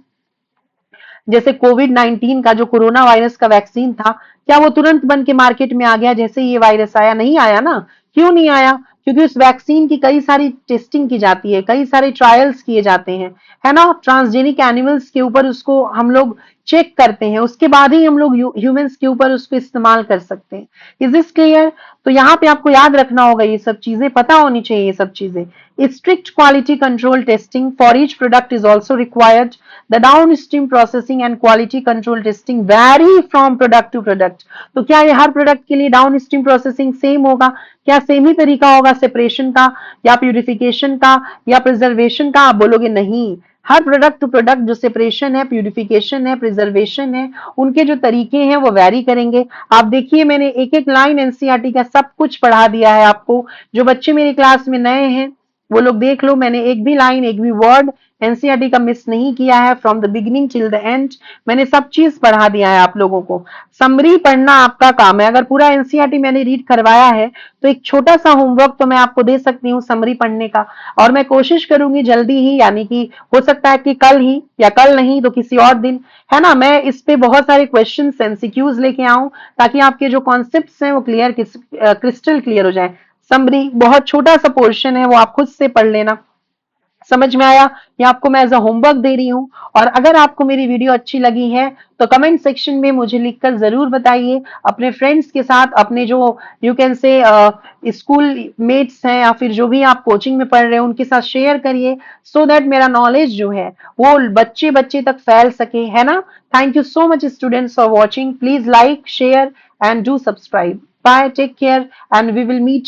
जैसे कोविड-19 का जो कोरोना वायरस का वैक्सीन था, क्या वो तुरंत बन के मार्केट में आ गया जैसे ये वायरस आया? नहीं आया ना। क्यों नहीं आया? क्योंकि उस वैक्सीन की कई सारी टेस्टिंग की जाती है, कई सारे ट्रायल्स किए जाते हैं, है ना। ट्रांसजेनिक एनिमल्स के ऊपर उसको हम लोग चेक करते हैं, उसके बाद ही हम लोग ह्यूमंस के ऊपर उसको इस्तेमाल कर सकते हैं। Is this clear? तो यहाँ पे आपको याद रखना होगा, ये सब चीजें पता होनी चाहिए। ये सब चीजें strict quality control testing for each product is also required. The downstream processing and quality control testing vary from product to product. तो क्या ये हर प्रोडक्ट के लिए डाउनस्ट्रीम प्रोसेसिंग सेम होगा? क्या सेम ही तरीका होगा सेपरेशन का, या प्यूरिफिकेशन का, या प्रिजर्वेशन का? आप बोलोगे नहीं। हर प्रोडक्ट टू प्रोडक्ट जो सेपरेशन है, प्यूरिफिकेशन है, प्रिजर्वेशन है, उनके जो तरीके हैं वो वैरी करेंगे। आप देखिए मैंने एक एक लाइन एनसीईआरटी का सब कुछ पढ़ा दिया है आपको। जो बच्चे मेरी क्लास में नए हैं वो लोग देख लो, मैंने एक भी लाइन, एक भी वर्ड एनसीईआरटी का मिस नहीं किया है। From the beginning till the end मैंने सब चीज पढ़ा दिया है आप लोगों को। समरी पढ़ना आपका काम है। अगर पूरा एनसीईआरटी मैंने रीड करवाया है तो एक छोटा सा होमवर्क तो मैं आपको दे सकती हूँ समरी पढ़ने का, और मैं कोशिश करूंगी जल्दी ही, यानी कि हो सकता है कि कल ही, या कल नहीं तो किसी और दिन, है ना, मैं इस पे बहुत सारे क्वेश्चन एमसीक्यूज लेके आऊं ताकि आपके जो कॉन्सेप्ट्स हैं वो क्रिस्टल क्लियर हो जाए। समरी बहुत छोटा सा पोर्शन है, वो आप खुद से पढ़ लेना। समझ में आया? ये आपको मैं एज अ होमवर्क दे रही हूँ। और अगर आपको मेरी वीडियो अच्छी लगी है तो कमेंट सेक्शन में मुझे लिखकर जरूर बताइए। अपने फ्रेंड्स के साथ, अपने जो यू कैन से स्कूल मेट्स हैं या फिर जो भी आप कोचिंग में पढ़ रहे हो उनके साथ शेयर करिए, सो दैट मेरा नॉलेज जो है वो बच्चे बच्चे तक फैल सके, है ना। Thank you so much students for watching. Please like, share and do subscribe. Bye, take care and we will meet